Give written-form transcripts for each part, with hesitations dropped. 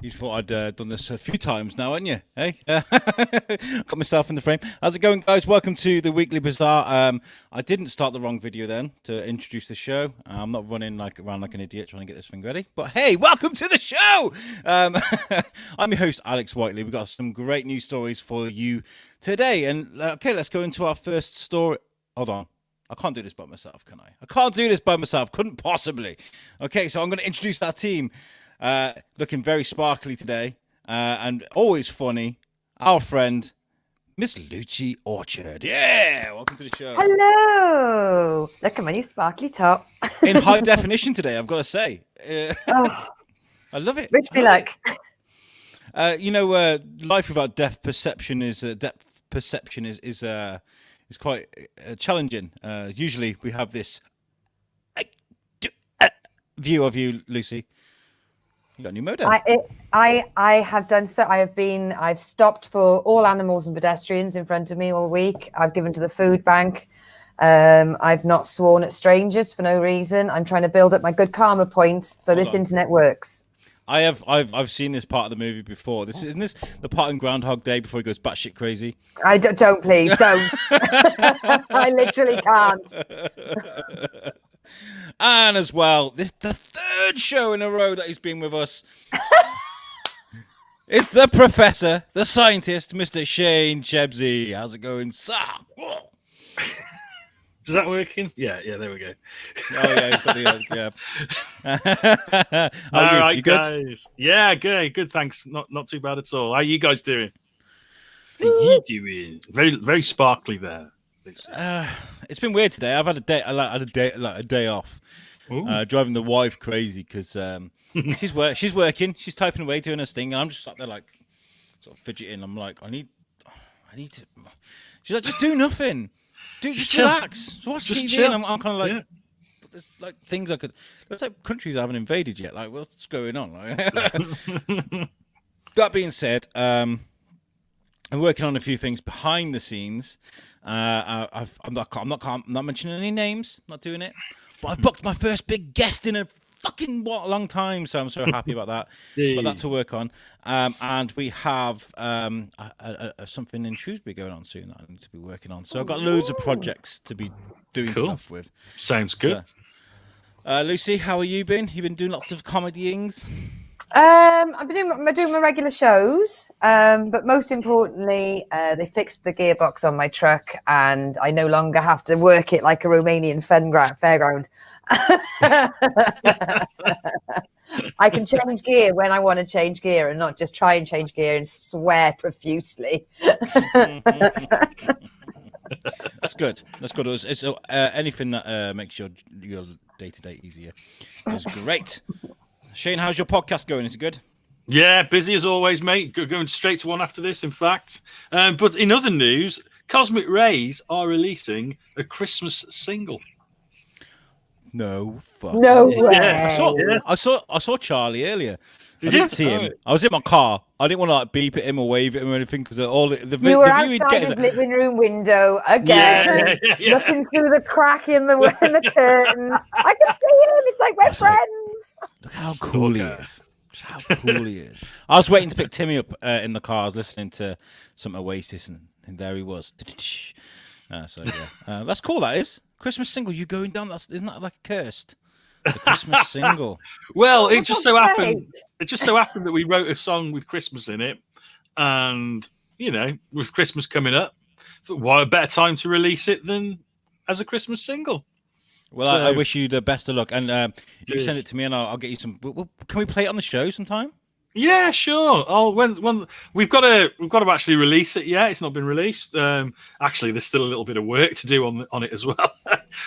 You thought I'd done this a few times now, hadn't you? Hey, got myself in the frame. How's it going, guys? Welcome to the Weekly Bazaar. I didn't start the wrong video then to introduce the show. I'm not running around like an idiot trying to get this thing ready. But hey, welcome to the show. I'm your host, Alex Whiteley. We've got some great news stories for you today. And okay, let's go into our first story. Hold on. I can't do this by myself, can I? I can't do this by myself. Couldn't possibly. Okay, so I'm going to introduce our team. Looking very sparkly today, and always funny. Our friend, Miss Lucy Orchard. Yeah, welcome to the show. Hello. Look at my new sparkly top. In high definition today, I've got to say. Oh, I love it. wish me luck. Life without depth perception is quite challenging. Usually, we have this view of you, Lucy. You got a new modem. I have done so. I've stopped for all animals and pedestrians in front of me all week. I've given to the food bank. I've not sworn at strangers for no reason. I'm trying to build up my good karma points so this internet works. I've seen this part of the movie before. Isn't this the part in Groundhog Day before he goes batshit crazy? Don't please don't. I literally can't. And as well, the third show in a row that he's been with us. It's the professor, the scientist, Mr. Shane Chebsey. How's it going, sir? Is that working? Yeah, there we go. Oh yeah, he's got the yeah. All right, you good? guys. Yeah, good. Thanks. Not too bad at all. How are you guys doing? How are you doing? Very, very sparkly there. It's been weird today. I've had a day off. Driving the wife crazy because she's working, she's typing away doing her thing, and I'm just sat there like sort of fidgeting. I'm like, I need to. She's like, just do nothing, just relax, just watch TV. Chill. And I'm kind of like, but there's like things I could. There's like countries I haven't invaded yet. Like, what's going on? That being said, I'm working on a few things behind the scenes. I'm not mentioning any names. Not doing it. But I've booked my first big guest in a fucking long time, so I'm so happy about that. Got that to work on, and we have something in Shrewsbury going on soon that I need to be working on. So I've got loads of projects to be doing stuff with. Sounds good. So, Lucy, how are you been? You've been doing lots of comedyings. I've been doing my regular shows, but most importantly, they fixed the gearbox on my truck, and I no longer have to work it like a Romanian fairground. I can change gear when I want to change gear, and not just try and change gear and swear profusely. That's good. It's anything that makes your day-to-day easier is great. Shane, how's your podcast going? Is it good? Yeah, busy as always, mate. Going straight to one after this, in fact. But in other news, Cosmic Rays are releasing a Christmas single. No fuck. No way. Yeah. I saw Charlie earlier. Did I didn't you? see him. I was in my car. I didn't want to like beep at him or wave at him or anything because all the You were view he'd outside get his living room window again, looking through the crack in the curtains. I can see him. It's like we're friends. Look how cool he is. How cool he is. I was waiting to pick Timmy up in the car. I was listening to some Oasis, and there he was. So yeah, that's cool. That is Christmas single. You going down? Isn't that like cursed? The Christmas single. Well, it just so happened that we wrote a song with Christmas in it, and with Christmas coming up, thought, what a better time to release it than as a Christmas single. Well, I wish you the best of luck, and you send it to me, and I'll get you some. Can we play it on the show sometime? Yeah, sure. When we've got to actually release it. Yeah, it's not been released. Actually, there's still a little bit of work to do on it as well.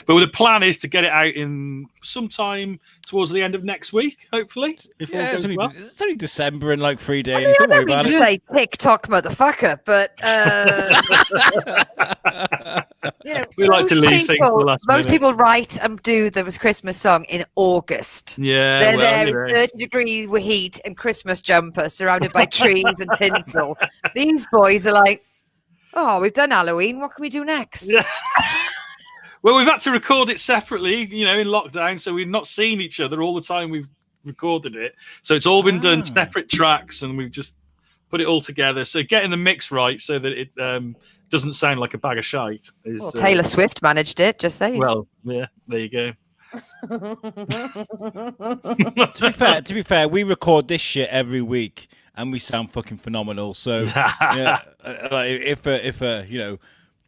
But the plan is to get it out in sometime towards the end of next week, hopefully. It's only December in like 3 days. I Don't worry don't mean about to it. say TikTok motherfucker, but we like to leave things for the last most minute. people write and do the Christmas song in August. Yeah, they're there in 30-degree heat and Christmas jumper, surrounded by trees and tinsel. These boys are like, "Oh, we've done Halloween. What can we do next?" Yeah. Well, we've had to record it separately, in lockdown, so we've not seen each other all the time we've recorded it, so it's all been done separate tracks, and we've just put it all together. So getting the mix right so that it doesn't sound like a bag of shite. Well, Taylor Swift managed it. Just saying. Well, yeah, there you go. To be fair, we record this shit every week, and we sound fucking phenomenal. So, yeah, like if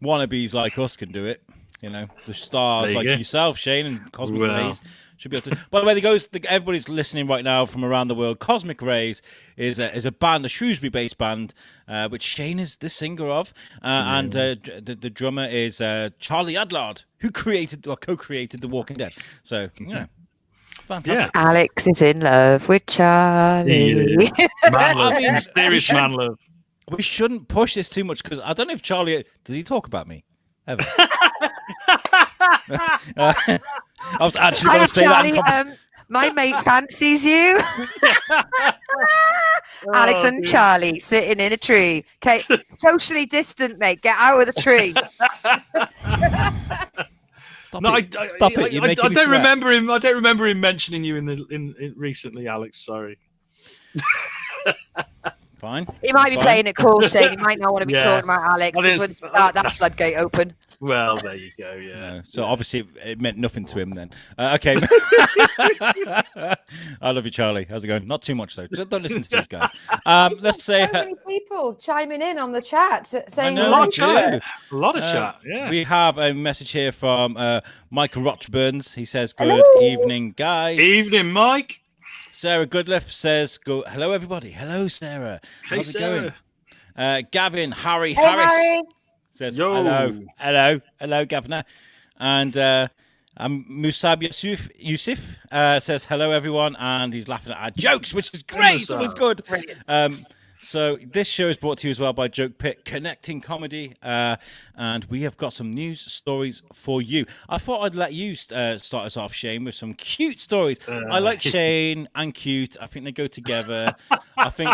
wannabes like us can do it, the stars like yourself, Shane, and Cosmic Rays should be able to. By the way, everybody's listening right now from around the world. Cosmic Rays is a band, a Shrewsbury-based band, which Shane is the singer of, and the drummer is Charlie Adlard, who co-created The Walking Dead. So, fantastic. Yeah. Alex is in love with Charlie. Man love, mysterious man love. We shouldn't push this too much, because I don't know if Charlie does he talk about me ever. I was actually going to say Charlie, that. My mate fancies you. Alex and Charlie sitting in a tree. Okay, socially distant, mate. Get out of the tree. Stop it! You're making me sweat. Remember him. I don't remember him mentioning you in recently, Alex. Sorry. Fine. He might be playing it cool, Shane. He might not want to be talking about Alex. That floodgate open. Well, there you go. Yeah. So obviously it meant nothing to him then. Okay. I love you, Charlie. How's it going? Not too much though. Just don't listen to these guys. Let's say so many people chiming in on the chat saying a lot of chat. Yeah. We have a message here from Michael Rochburns. He says, "Good evening, guys." Evening, Mike. Sarah Goodliff says, hello, everybody. Hello, Sarah. How's it going? Gavin Harris says, hello, Gavin. And Musab Yusuf says, hello, everyone. And he's laughing at our jokes, which is great. It's always good. So this show is brought to you as well by Joke Pit, connecting comedy, and we have got some news stories for you. I thought I'd let you start us off, Shane, with some cute stories. I like Shane and cute. I think they go together. I think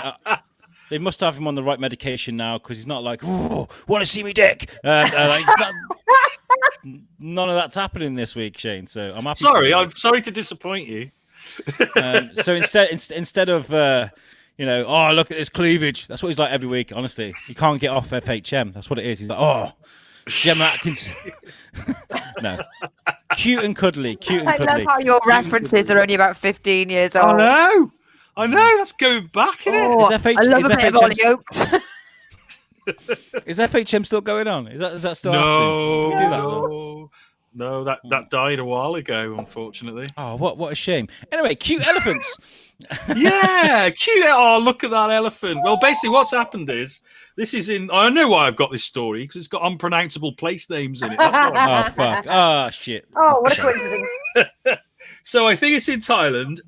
they must have him on the right medication now, because he's not like, oh, want to see me dick? None of that's happening this week, Shane. So I'm happy. I'm sorry to disappoint you. So instead of oh, look at this cleavage. That's what he's like every week, honestly. He can't get off FHM. That's what it is. He's like, oh, Gemma Atkins. No. Cute and cuddly. I love how your references are only about 15 years old. I know. That's going back, isn't it? I love a bit of Ollie Oaks. Is FHM still going on? Is that still happening? No, that died a while ago, unfortunately. Oh, what a shame. Anyway, cute elephants. Yeah, cute. Oh, look at that elephant. Well, basically, what's happened is I know why I've got this story, because it's got unpronounceable place names in it. Oh, fuck. Oh, shit. Oh, what a coincidence. So I think it's in Thailand,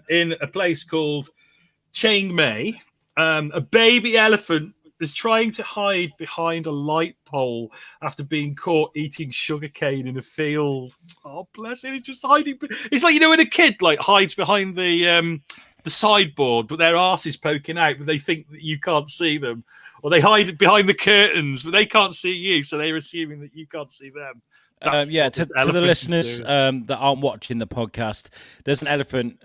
in a place called Chiang Mai. A baby elephant is trying to hide behind a light pole after being caught eating sugarcane in a field. Oh, bless it! He's just hiding. It's like, when a kid hides behind the sideboard, but their arse is poking out, but they think that you can't see them, or they hide behind the curtains, but they can't see you, so they're assuming that you can't see them. To the listeners that aren't watching the podcast, there's an elephant,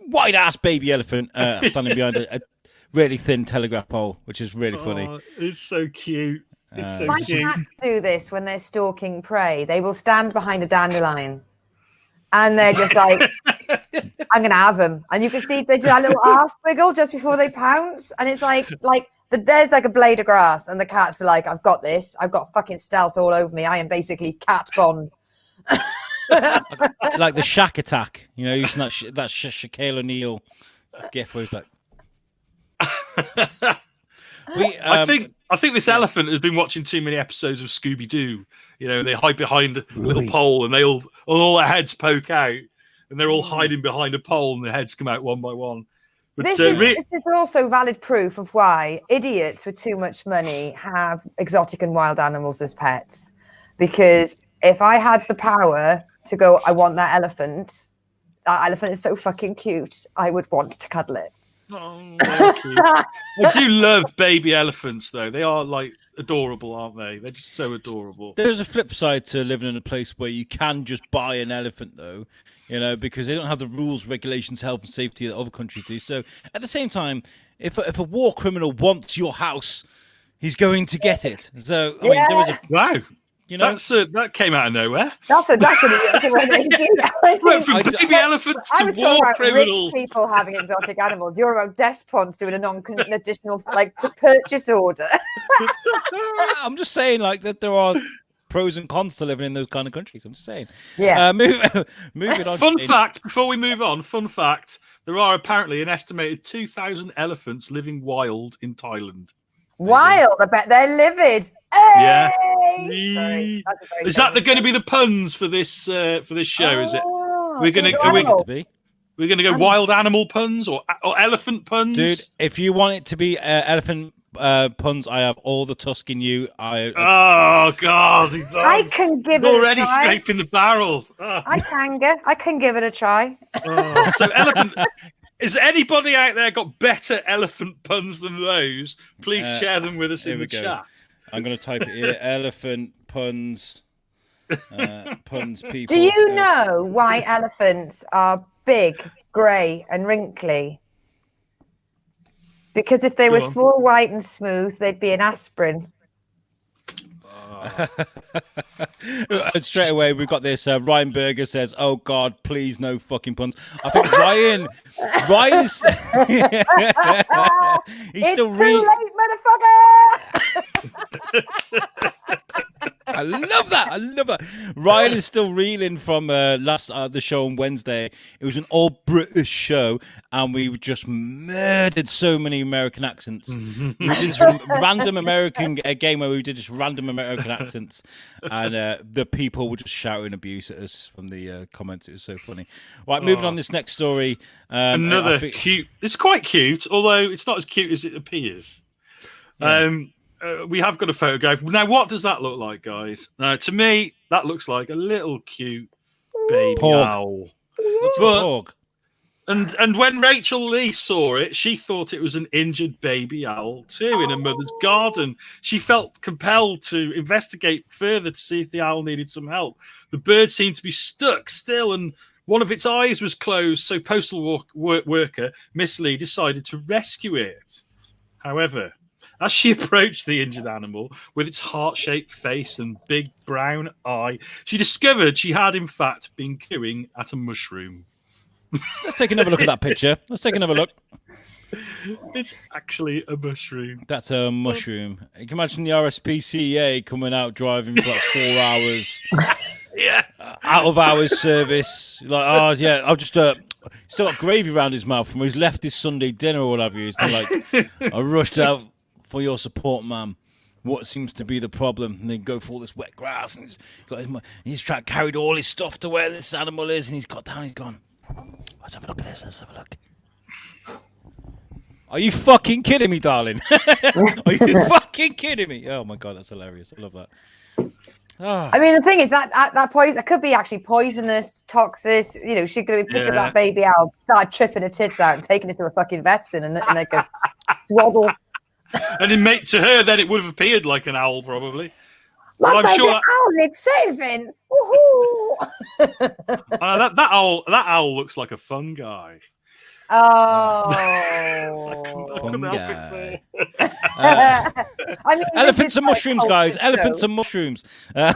wide ass baby elephant, standing behind a really thin telegraph pole, which is really funny. It's so cute. It's so My cute. cats do this when they're stalking prey. They will stand behind a dandelion, and they're just like, "I'm gonna have them." And you can see they do that little arse wiggle just before they pounce, and it's like there's a blade of grass, and the cats are like, "I've got this. I've got fucking stealth all over me. I am basically Cat Bond." Like the Shack attack, using that Shaquille O'Neal gif where he's like. I think this elephant has been watching too many episodes of Scooby Doo. They hide behind a little pole, and all their heads poke out, and they're all hiding behind a pole, and their heads come out one by one. But this is also valid proof of why idiots with too much money have exotic and wild animals as pets. Because if I had the power to go, I want that elephant is so fucking cute, I would want to cuddle it. Oh, I do love baby elephants, though. They are adorable, aren't they? They're just so adorable. There's a flip side to living in a place where you can just buy an elephant, though, because they don't have the rules, regulations, health and safety that other countries do. So at the same time, if a war criminal wants your house, he's going to get it. So I mean, there was a wow. That came out of nowhere. That's an Went from baby elephants to war criminals. Rich people having exotic animals. You're about despots doing a non-conditional purchase order. I'm just saying, that there are pros and cons to living in those kind of countries. I'm just saying. Yeah. Moving on. Fun fact: before we move on, there are apparently an estimated 2,000 elephants living wild in Thailand. Wild, I bet they're livid. Yeah. Sorry, is that going to be the puns for this show? Is it? We're going to go wild animal puns or elephant puns, dude. If you want it to be elephant puns, I have all the tusk in you. Oh God, I can give it already a try. scraping the barrel. Oh. I can give it a try. So elephant. Is anybody out there got better elephant puns than those? Please share them with us in the chat. I'm going to type it here. Elephant puns. Puns people. Do you know why elephants are big, grey and wrinkly? Because if they were small, white and smooth, they'd be an aspirin. Straight away, we've got this. Ryan Berger says, "Oh God, please no fucking puns." I think Ryan is. He's it's still too late, motherfucker. I love that. Ryan is still reeling from the show on Wednesday. It was an all British show, and we just murdered so many American accents. We did this random American game where we did just random American accents, and the people were just shouting abuse at us from the comments. It was so funny. Right, moving on. This next story. Another cute. It's quite cute, although it's not as cute as it appears. Yeah. We have got a photograph. Now, what does that look like, guys? To me, that looks like a little cute baby owl. Looks like a porg. And when Rachel Lee saw it, she thought it was an injured baby owl too in her mother's garden. She felt compelled to investigate further to see if the owl needed some help. The bird seemed to be stuck still, and one of its eyes was closed. So postal worker Miss Lee decided to rescue it. However, as she approached the injured animal with its heart-shaped face and big brown eye, she discovered she had, in fact, been cooing at a mushroom. Let's take another look at that picture. Let's take another look. It's actually a mushroom. That's a mushroom. You can imagine the RSPCA coming out driving for like 4 hours. Yeah. Out of hours service. Like, oh, yeah, I've just... still got gravy around his mouth from where he's left his Sunday dinner or whatever. He's been like, I rushed out for your support, ma'am. What seems to be the problem? And they go for all this wet grass, and he's carried all his stuff to where this animal is, and he's got down. He's gone. Let's have a look at this. Let's have a look. Are you fucking kidding me, darling? Are you fucking kidding me? Oh my God, that's hilarious. I love that. Oh. I mean, the thing is that poison that could be actually poisonous, toxic. She could have picked up that baby owl, started tripping her tits out, and taking it to a fucking vet's and like a swaddle. And to her, then it would have appeared like an owl, probably. Like I'm sure owl is saving. That owl looks like a fun guy. Oh, fun guy. I mean, elephants and mushrooms, guys. Elephants and mushrooms. How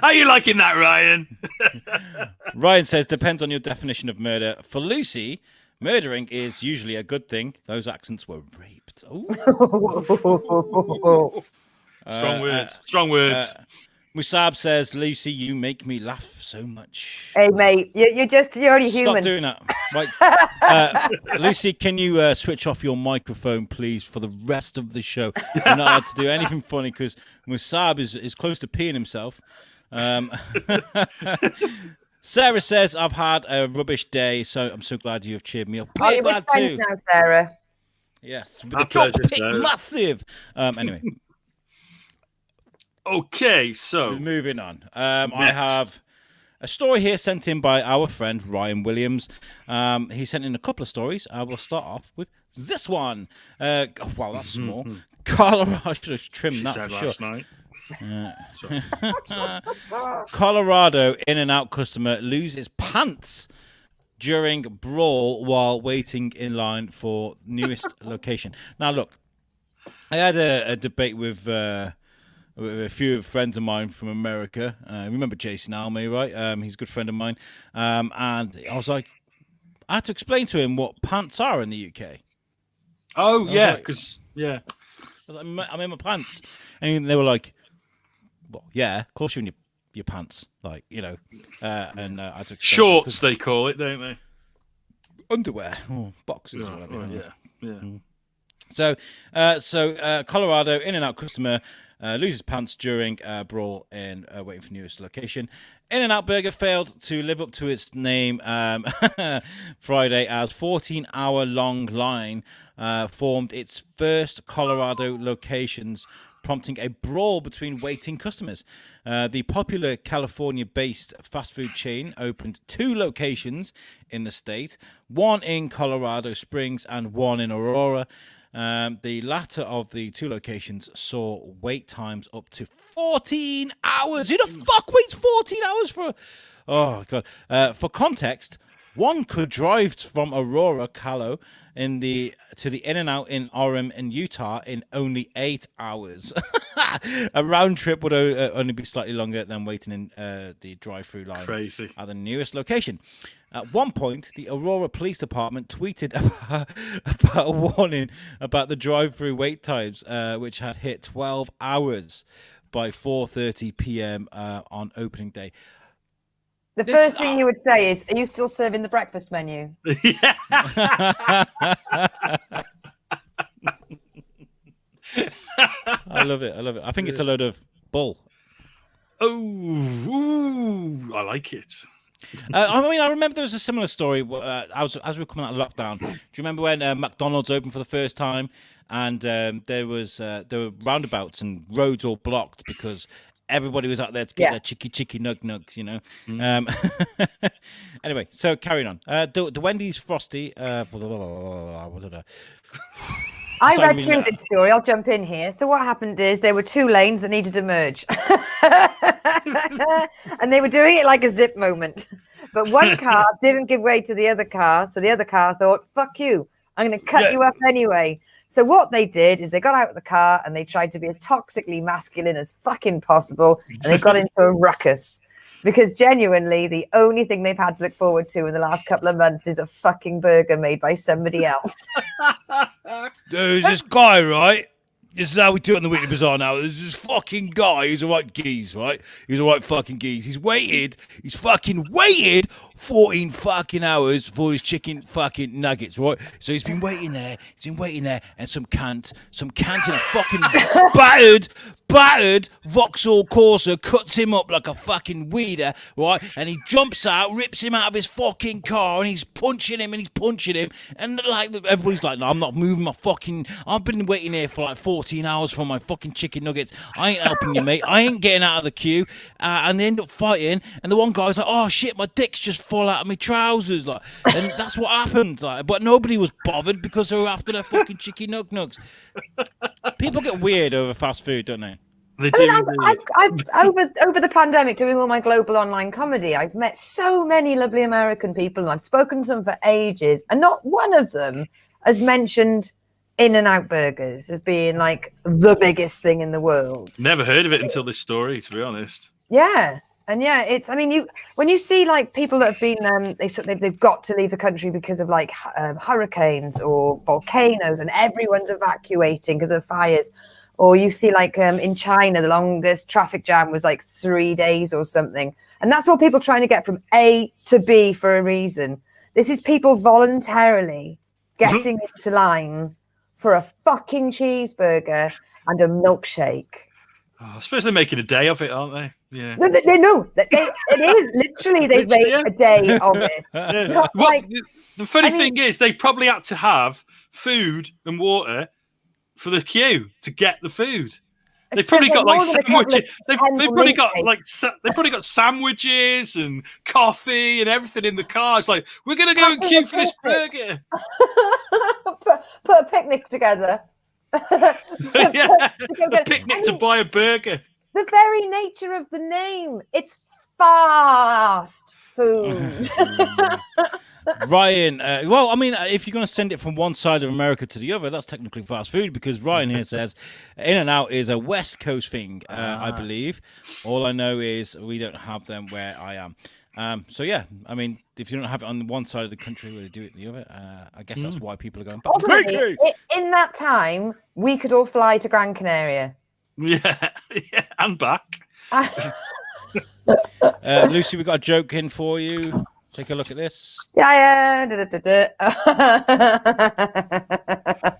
are you liking that, Ryan? Ryan says, depends on your definition of murder. For Lucy, murdering is usually a good thing. Those accents were raped. Strong words. Strong words. Musab says, Lucy, you make me laugh so much. Hey, mate, you're only human. Stop doing that. Right. Lucy, can you switch off your microphone, please, for the rest of the show? You're not allowed to do anything funny because Musab is close to peeing himself. Sarah says, I've had a rubbish day, so I'm so glad you have cheered me up. We're glad too. Now, Sarah. Yes. With a pleasure, massive. Anyway. Okay, so moving on. I have a story here sent in by our friend Ryan Williams. He sent in a couple of stories. I will start off with this one. Wow, that's small. Colorado, I should have trimmed that for sure. Night. Colorado In-N-Out customer loses pants during brawl while waiting in line for newest location. Now, look, I had a debate with a few friends of mine from America. Remember Jason Alme, right? He's a good friend of mine. And I was like, I had to explain to him what pants are in the UK. Oh, yeah, because, I was like, I'm in my pants. And they were like, well, yeah, of course you're in your pants. Like, you know. And I had to explain shorts, they call it, don't they? Underwear. or boxers or whatever. Yeah. So, Colorado In-N-Out customer loses pants during brawl in waiting for newest location. In-N-Out Burger failed to live up to its name Friday as 14-hour-long line formed its first Colorado locations, prompting a brawl between waiting customers. The popular California-based fast food chain opened 2 locations in the state, one in Colorado Springs and one in Aurora. The latter of the 2 locations saw wait times up to 14 hours. Who the fuck waits 14 hours for? Oh, God. For context, one could drive from Aurora, Calo, to the In-N-Out in Orem in Utah in only 8 hours. A round trip would only be slightly longer than waiting in the drive-through line Crazy. at the newest location. At one point, the Aurora Police Department tweeted about a warning about the drive-through wait times, which had hit 12 hours by 4:30 p.m. On opening day. The first thing you would say is, are you still serving the breakfast menu? I love it. I think it's a load of bull. Oh, I like it. I mean, I remember there was a similar story as we were coming out of lockdown. Do you remember when McDonald's opened for the first time, and there were roundabouts and roads all blocked because everybody was out there to get their chicky nugs, you know. Anyway, so carrying on. The Wendy's Frosty. I read through this story. I'll jump in here. So what happened is there were 2 lanes that needed to merge. And they were doing it like a zip moment. But one car didn't give way to the other car. So the other car thought, fuck you. I'm going to cut you up anyway. So what they did is they got out of the car and they tried to be as toxically masculine as fucking possible. And they got into a ruckus. Because genuinely, the only thing they've had to look forward to in the last couple of months is a fucking burger made by somebody else. There's this guy, right? This is how we do it in the Weekly Bazaar now. There's this fucking guy who's a right geese, right? He's a right fucking geese. He's fucking waited 14 fucking hours for his chicken fucking nuggets, right? So he's been waiting there, and some cunt in a fucking battered Vauxhall Corsa cuts him up like a fucking weeder, right? And he jumps out, rips him out of his fucking car, and he's punching him, and like everybody's like, no, I'm not moving my fucking. I've been waiting here for like 14 hours for my fucking chicken nuggets. I ain't helping you, mate. I ain't getting out of the queue. And they end up fighting, and the one guy's like, oh shit, my dick's just fall out of my trousers, like, and that's what happened. Like, but nobody was bothered because they were after their fucking chicken nugs. People get weird over fast food, don't they? They do. I've over the pandemic, doing all my global online comedy, I've met so many lovely American people, and I've spoken to them for ages, and not one of them has mentioned In-N-Out burgers as being like the biggest thing in the world. Never heard of it until this story, to be honest. Yeah. And yeah, it's, I mean, when you see like people that have been, they've got to leave the country because of like hurricanes or volcanoes, and everyone's evacuating because of fires. Or you see like in China, the longest traffic jam was like 3 days or something. And that's all people trying to get from A to B for a reason. This is people voluntarily getting into line for a fucking cheeseburger and a milkshake. Oh, I suppose they're making a day of it, aren't they? Yeah. They know. It is literally they've made a day of it. It's not like, the funny thing is, they probably had to have food and water for the queue to get the food. They've probably got like more than a couple of sandwiches. They've Kendall probably mint got cakes. like they've probably got sandwiches and coffee and everything in the car. It's like we're gonna go and Coffee queue and for this biscuit. burger. put a picnic together. Yeah, a I picnic to mean, buy a burger. the very nature of the name. It's fast food. Ryan, well, I mean, if you're going to send it from one side of America to the other, that's technically fast food because Ryan here says In and Out is a West Coast thing, I believe. All I know is we don't have them where I am. So, yeah, I mean, if you don't have it on one side of the country where they do it the other, I guess that's why people are going back. Ultimately, in that time, we could all fly to Gran Canaria. Yeah, and back. Lucy, we got a joke in for you. Take a look at this. Yeah.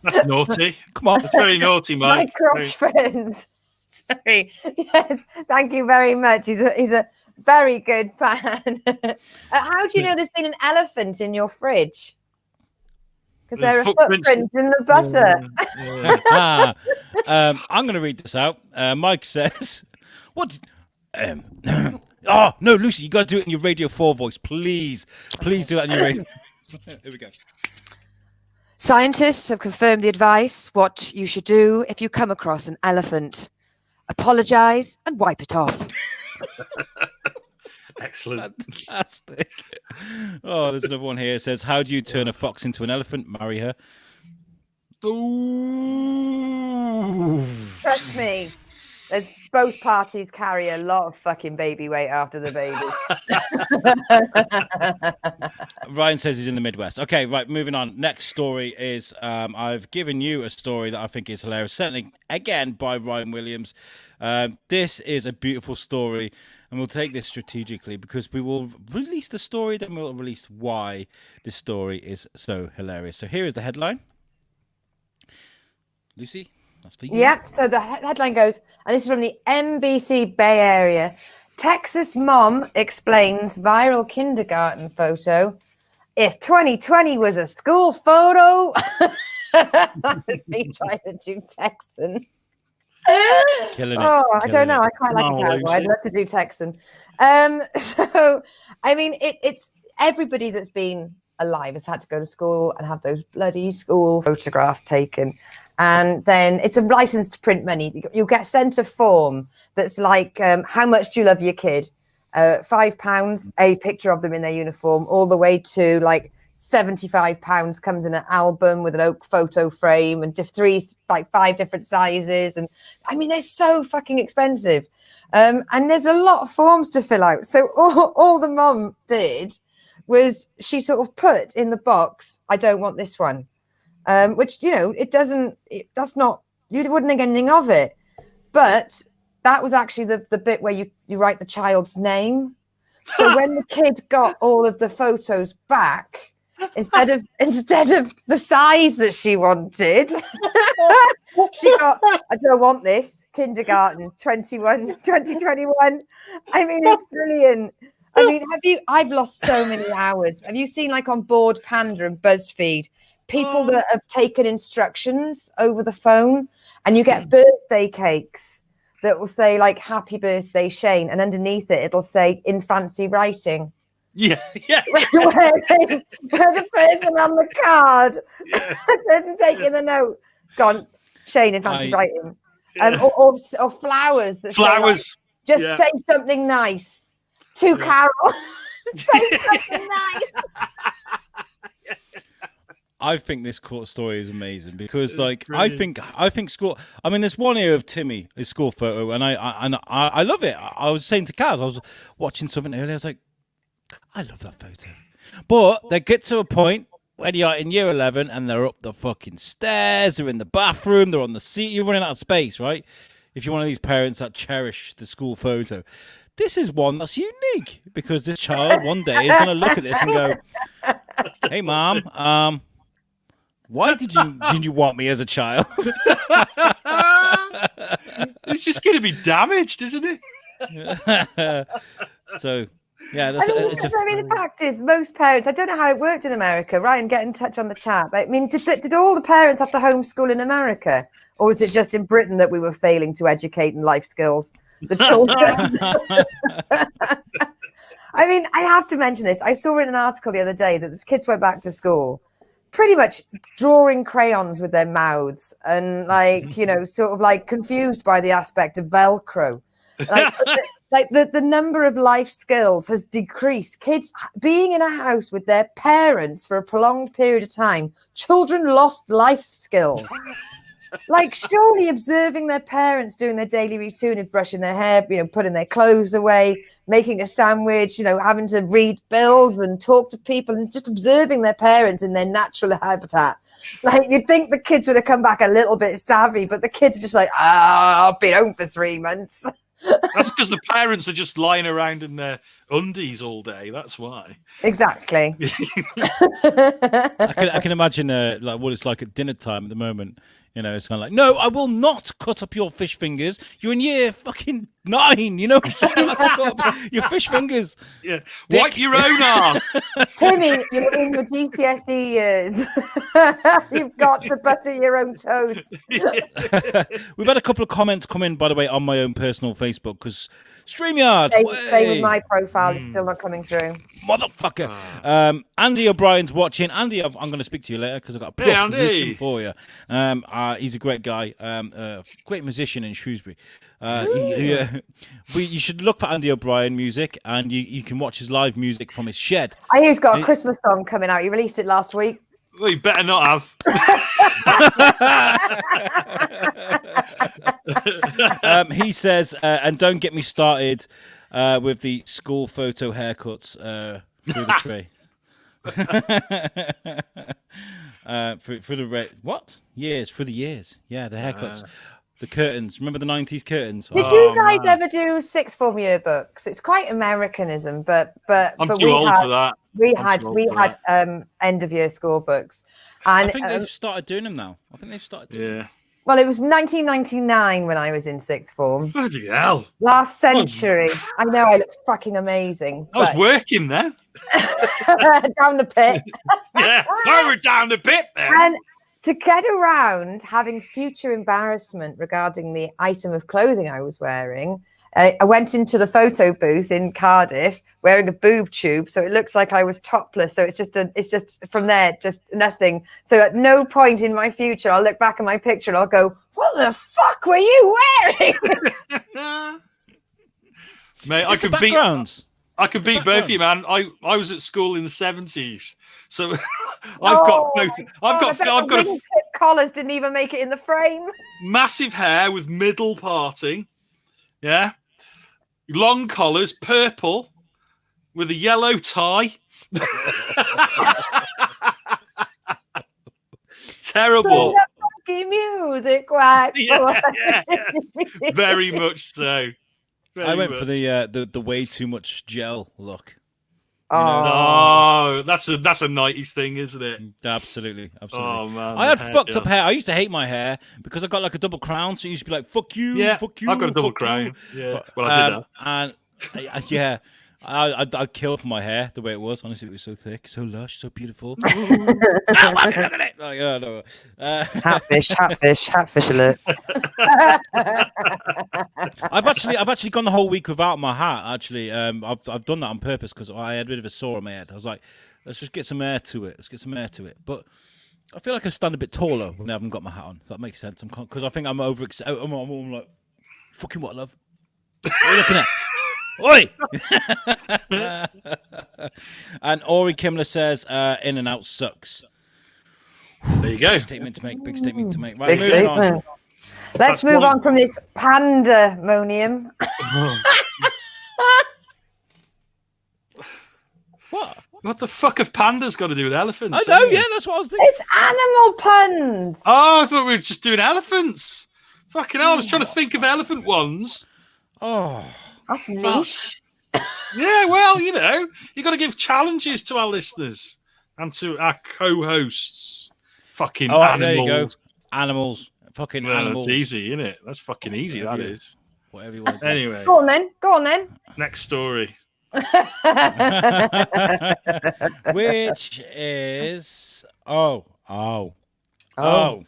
That's naughty. Come on. That's very naughty, My Mike. crotch friends. Sorry. Yes, thank you very much. He's a very good fan. How do you know there's been an elephant in your fridge? Because there are footprints in the butter. I'm going to read this out. Mike says, "What? Oh no, Lucy, you got to do it in your Radio 4 voice, please. Please do that in your radio." Here we go. Scientists have confirmed the advice. What you should do if you come across an elephant: apologize and wipe it off. Excellent. Fantastic. Oh, there's another one here. It says, "How do you turn a fox into an elephant? Marry her." Ooh. Trust me, both parties carry a lot of fucking baby weight after the baby. Ryan says he's in the Midwest. Okay, right, moving on. Next story is I've given you a story that I think is hilarious, certainly, again, by Ryan Williams. This is a beautiful story, and we'll take this strategically because we will release the story, then we'll release why this story is so hilarious. So here is the headline. Lucy, that's for you. Yeah, so the headline goes, and this is from the NBC Bay Area. Texas mom explains viral kindergarten photo. If 2020 was a school photo, that was me trying to do Texan. Killing it. Oh, I killing don't know. it. I quite like Oh, a cowboy. Lucy. I'd love to do Texan. So, I mean, it's everybody that's been alive has had to go to school and have those bloody school photographs taken. And then it's a license to print money. You'll get sent a form that's like, how much do you love your kid? £5, a picture of them in their uniform, all the way to like £75 comes in an album with an oak photo frame and 5 different sizes. And I mean, they're so fucking expensive. And there's a lot of forms to fill out. So all the mom did was she sort of put in the box, I don't want this one. Which, you know, that's not, you wouldn't think anything of it. But that was actually the bit where you write the child's name. So when the kid got all of the photos back, instead of the size that she wanted, she got, I don't want this, kindergarten 2021. I mean, it's brilliant. I mean, I've lost so many hours. Have you seen like on Board Panda and BuzzFeed, people that have taken instructions over the phone, and you get birthday cakes that will say like happy birthday Shane, and underneath it it'll say in fancy writing. Yeah. where the person on the card, the person taking the note, it's gone Shane in fancy writing. Or flowers that Flowers. say, like, just say something nice to Carol. Say something nice. I think this court story is amazing because, like, I think school. I mean, there's one here of Timmy, his school photo, and I love it. I was saying to Kaz, I was watching something earlier. I was like, I love that photo, but they get to a point when you're in year 11 and they're up the fucking stairs, they're in the bathroom, they're on the seat. You're running out of space, right? If you're one of these parents that cherish the school photo, this is one that's unique because this child one day is going to look at this and go, "Hey, mom, why did you want me as a child?" It's just going to be damaged, isn't it? So Yeah, the fact is, most parents, I don't know how it worked in America. Ryan, get in touch on the chat. I mean, did all the parents have to homeschool in America? Or was it just in Britain that we were failing to educate in life skills the children? I mean, I have to mention this. I saw in an article the other day that the kids went back to school pretty much drawing crayons with their mouths and sort of like confused by the aspect of Velcro. Like the number of life skills has decreased. Kids being in a house with their parents for a prolonged period of time, children lost life skills. Like surely observing their parents doing their daily routine of brushing their hair, putting their clothes away, making a sandwich, having to read bills and talk to people and just observing their parents in their natural habitat. Like you'd think the kids would have come back a little bit savvy, but the kids are just like, I've been home for 3 months. That's because the parents are just lying around in their undies all day. That's why. Exactly. I can imagine like what it's like at dinner time at the moment. It's kind of like, no, I will not cut up your fish fingers. You're in year fucking 9. You're not cut up your fish fingers. Yeah, wipe your own arm. Timmy, you're in your GCSE years. You've got to butter your own toast. We've had a couple of comments come in, by the way, on my own personal Facebook because StreamYard. Same with my profile. It's still not coming through. Motherfucker. Andy O'Brien's watching. Andy, I'm going to speak to you later because I've got a proposition for you. He's a great guy, great musician in Shrewsbury. You should look for Andy O'Brien music, and you can watch his live music from his shed. I hear he's got a Christmas song coming out. He released it last week. Well, you better not have. He says, and don't get me started with the school photo haircuts through the tree. For the what? Years, for the years. Yeah, the haircuts. The curtains. Remember the 90s curtains? Did you guys ever do sixth form yearbooks? It's quite Americanism, but I'm too old for that. We had end of year school books, and I think they've started doing them now. Yeah. Well, it was 1999 when I was in sixth form. Bloody hell! Last century. I know I look fucking amazing. I was working there. Down the pit. Yeah, I were down the pit there. And to get around having future embarrassment regarding the item of clothing I was wearing, I went into the photo booth in Cardiff wearing a boob tube, so it looks like I was topless. So it's just from there, just nothing. So at no point in my future, I'll look back at my picture and I'll go, "What the fuck were you wearing?" Mate, I could beat both of you, man. I was at school in the 70s, so I've got wingtip collars didn't even make it in the frame. Massive hair with middle parting, yeah, long collars, purple with a yellow tie. Terrible. Music, quite. Yeah. Very much so. I went for the way too much gel look. Oh, that's a 90s thing, isn't it? Absolutely. Oh man, I had fucked up hair. I used to hate my hair because I got like a double crown, so it used to be like "fuck you, fuck you." I got a double crown. Yeah, well, I did that. And yeah, I'd kill for my hair the way it was. Honestly, it was so thick, so lush, so beautiful. Look at it. Like, no. Hatfish alert. I've actually gone the whole week without my hat. Actually, I've done that on purpose because I had a bit of a sore on my head. I was like, let's just get some air to it. But I feel like I stand a bit taller when I haven't got my hat on. Does that make sense? Because I think I'm over. I'm like, fucking what, love? What are you looking at? Oi! And Ori Kimler says, "In and out sucks." There you go. Big statement to make. Right, Big statement. On. Let's move on from this pandemonium. What the fuck have pandas got to do with elephants? I know, yeah, that's what I was thinking. It's animal puns. Oh, I thought we were just doing elephants. Fucking hell, I was trying to think of elephant ones. Oh. That's niche. Yeah, well, you got to give challenges to our listeners and to our co-hosts. Fucking animals. There you go. Animals. Fucking animals. That's easy, isn't it? That's fucking easy, that is. Whatever you want to do. Anyway. Go on then. Next story. Which is oh. Oh. Oh.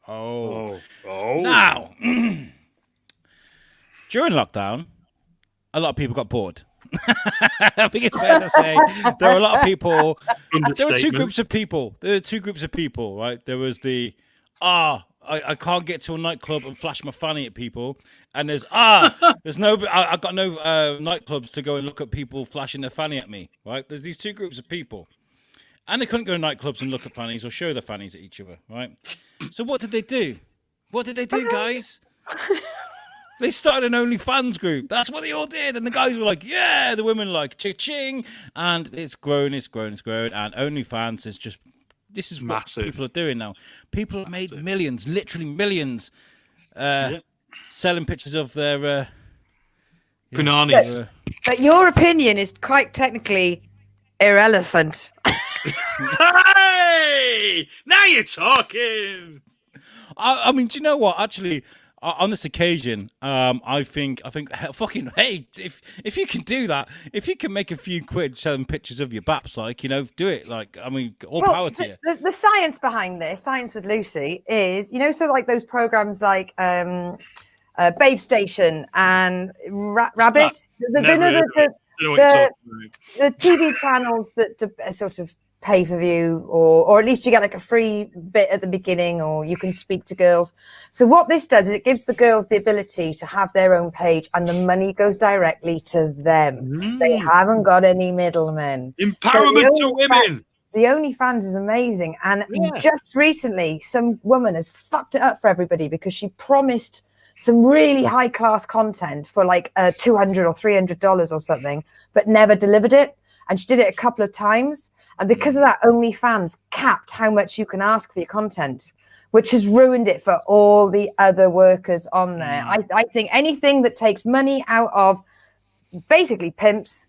Oh. Now, during lockdown, a lot of people got bored. I think it's fair to say there are a lot of people. There were two groups of people. Right? There was the I can't get to a nightclub and flash my fanny at people, and there's I got no nightclubs to go and look at people flashing their fanny at me. Right? There's these two groups of people, and they couldn't go to nightclubs and look at fannies or show their fannies at each other. Right? So what did they do? What did they do, guys? They started an OnlyFans group. That's what they all did. And the guys were like, yeah. The women were like, cha-ching. And it's grown. And OnlyFans is just, this is massive. What people are doing now. People have made millions, literally millions, selling pictures of their... Punanis. But your opinion is quite technically irrelevant. Hey! Now you're talking! I mean, do you know what? Actually... on this occasion, I think, fucking hey, if you can do that, if you can make a few quid selling pictures of your baps, like, you know, do it. Like, I mean, all power to you. The science behind this, Science with Lucy, is, you know, so like those programs like Babe Station and Rabbit, the TV channels that sort of pay-per-view, or at least you get like a free bit at the beginning, or you can speak to girls. So what this does is it gives the girls the ability to have their own page, and the money goes directly to them. They haven't got any middlemen. Empowerment to women. The OnlyFans is amazing, and just recently some woman has fucked it up for everybody because she promised some really high-class content for like $200 or $300 or something, but never delivered it. And she did it a couple of times. And because of that, OnlyFans capped how much you can ask for your content, which has ruined it for all the other workers on there. I think anything that takes money out of basically pimps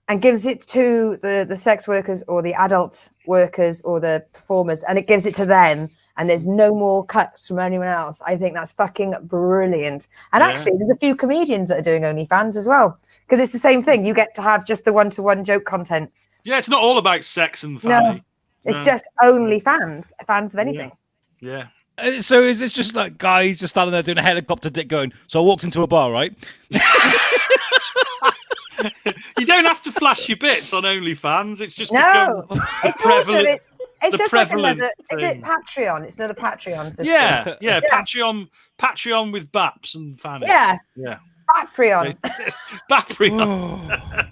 and gives it to the sex workers or the adult workers or the performers, and it gives it to them, and there's no more cuts from anyone else, I think that's fucking brilliant. And actually, there's a few comedians that are doing OnlyFans as well, because it's the same thing. You get to have just the one-to-one joke content. Yeah, it's not all about sex and family. No, it's just OnlyFans, fans of anything. Yeah. So is it just like guys just standing there doing a helicopter dick going, so I walked into a bar, right? You don't have to flash your bits on OnlyFans. It's just it's prevalent. It's just like another. Thing. Is it Patreon? It's another Patreon system. Yeah. Patreon with Baps and Fanny. Yeah. Patreon. Patreon.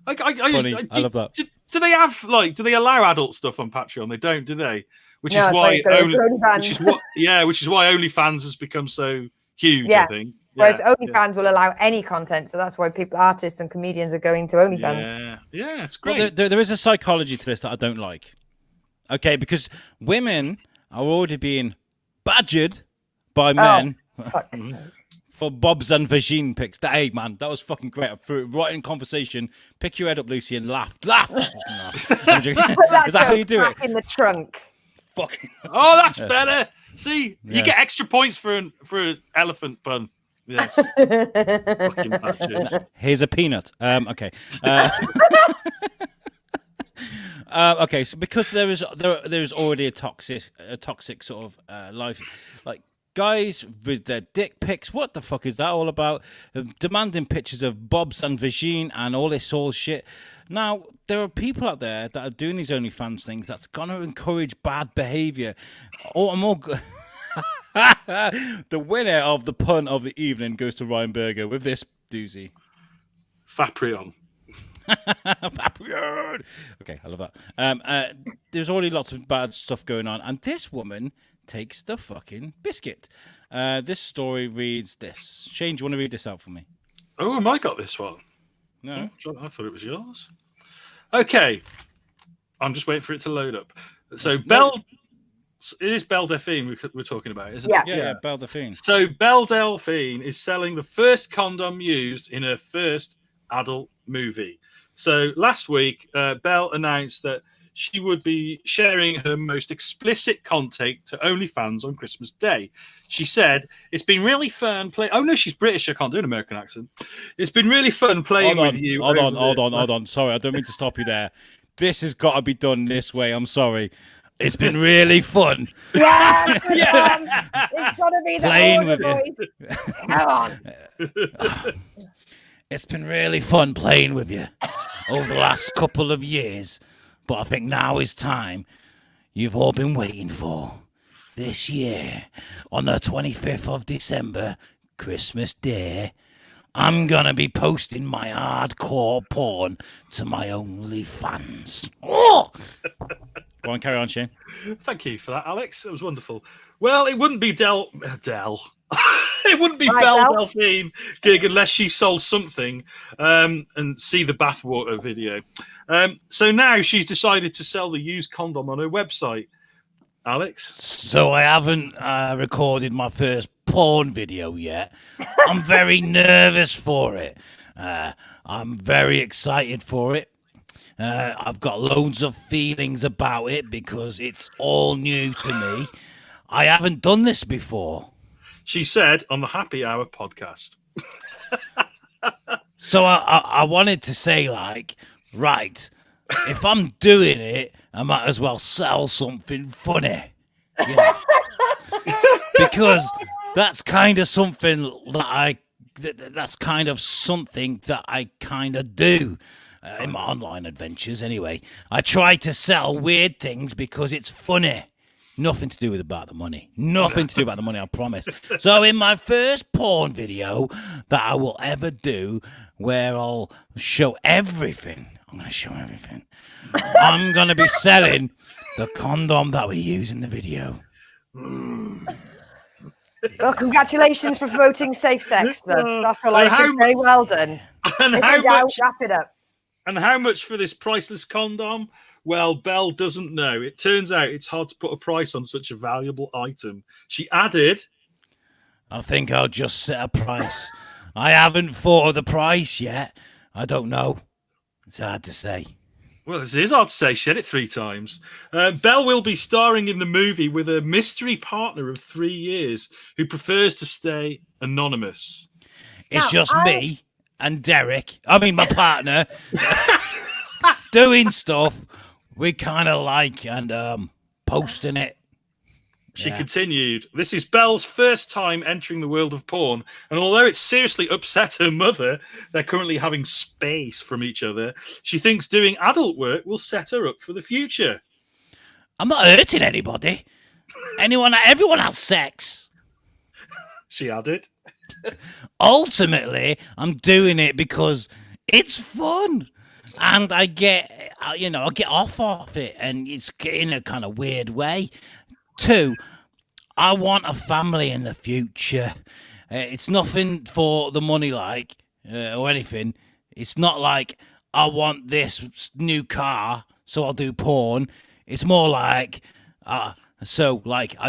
I love that. Do they have do they allow adult stuff on Patreon? They don't, do they? Which is why OnlyFans has become so huge. I think. Whereas OnlyFans will allow any content, so that's why artists and comedians are going to OnlyFans. Yeah, it's great. Well, there is a psychology to this that I don't like. Okay, because women are already being badgered by men for bobs and vagine pics. Hey, man, that was fucking great. I threw it right in conversation. Pick your head up, Lucy, and laugh. Is that how you do it? In the trunk. Fucking. Oh, that's better. See, you get extra points for an elephant pun. Yes. Fucking badgers. Here's a peanut. Okay. Okay, so because there is already a toxic sort of life, like guys with their dick pics. What the fuck is that all about? Demanding pictures of bobs and vagine and all this shit. Now there are people out there that are doing these OnlyFans things that's gonna encourage bad behaviour. The winner of the pun of the evening goes to Ryan Berger with this doozy. Faprion. Okay, I love that. There's already lots of bad stuff going on, and this woman takes the fucking biscuit. This story reads this. Shane, do you want to read this out for me? Oh, have I got this one? No. I thought it was yours. Okay. I'm just waiting for it to load up. So, it is Belle Delphine we're talking about, isn't it? Yeah, Belle Delphine. So Belle Delphine is selling the first condom used in her first adult movie. So last week, Belle announced that she would be sharing her most explicit content to OnlyFans on Christmas Day. She said, "It's been really fun playing." Oh no, she's British. I can't do an American accent. It's been really fun playing with you. Hold on. Sorry, I don't mean to stop you there. This has got to be done this way. I'm sorry. It's been really fun. Yeah, Yeah. it's got to be the Playing order, with you. boys. Come on. It's been really fun playing with you over the last couple of years, but I think now is time you've all been waiting for. This year, on the 25th of December, Christmas Day, I'm gonna be posting my hardcore porn to my OnlyFans. Oh! Go on, carry on, Shane. Thank you for that, Alex. That was wonderful. Well, it wouldn't be Dell. It wouldn't be Right, Belle Belle. Delphine gig unless she sold something and see the bathwater video. So now she's decided to sell the used condom on her website. Alex? So I haven't recorded my first porn video yet. I'm very nervous for it. I'm very excited for it. I've got loads of feelings about it because it's all new to me. I haven't done this before. She said on the Happy Hour podcast. So I wanted to say, like, right, if I'm doing it, I might as well sell something funny. You know? Because that's kind of something that that's kind of something that I kind of do in my online adventures anyway. I try to sell weird things because it's funny. Nothing to do with about the money. Nothing to do about the money, I promise. So in my first porn video that I will ever do, where I'll show everything, I'm going to show everything. I'm going to be selling the condom that we use in the video. Well, congratulations for voting safe sex, love. That's all I And how can say. Well done. And If how in doubt, much? wrap it up. And how much for this priceless condom? Well, Belle doesn't know. It turns out it's hard to put a price on such a valuable item. She added, I think I'll just set a price. I haven't thought of the price yet. I don't know. It's hard to say. well, it is hard to say. She said it 3 times. Belle will be starring in the movie with a mystery partner of 3 years who prefers to stay anonymous. It's Now, just me and Derek, I mean my partner, doing stuff we kind of like and posting it. She Yeah. continued, "This is Belle's first time entering the world of porn, and although it seriously upset her mother, they're currently having space from each other. She thinks doing adult work will set her up for the future." I'm not hurting anybody. Everyone has sex. She added. Ultimately, I'm doing it because it's fun. And I get, I get off of it, and it's in a kind of weird way. 2, I want a family in the future. It's nothing for the money, like, or anything. It's not like I want this new car, so I'll do porn. It's more like, I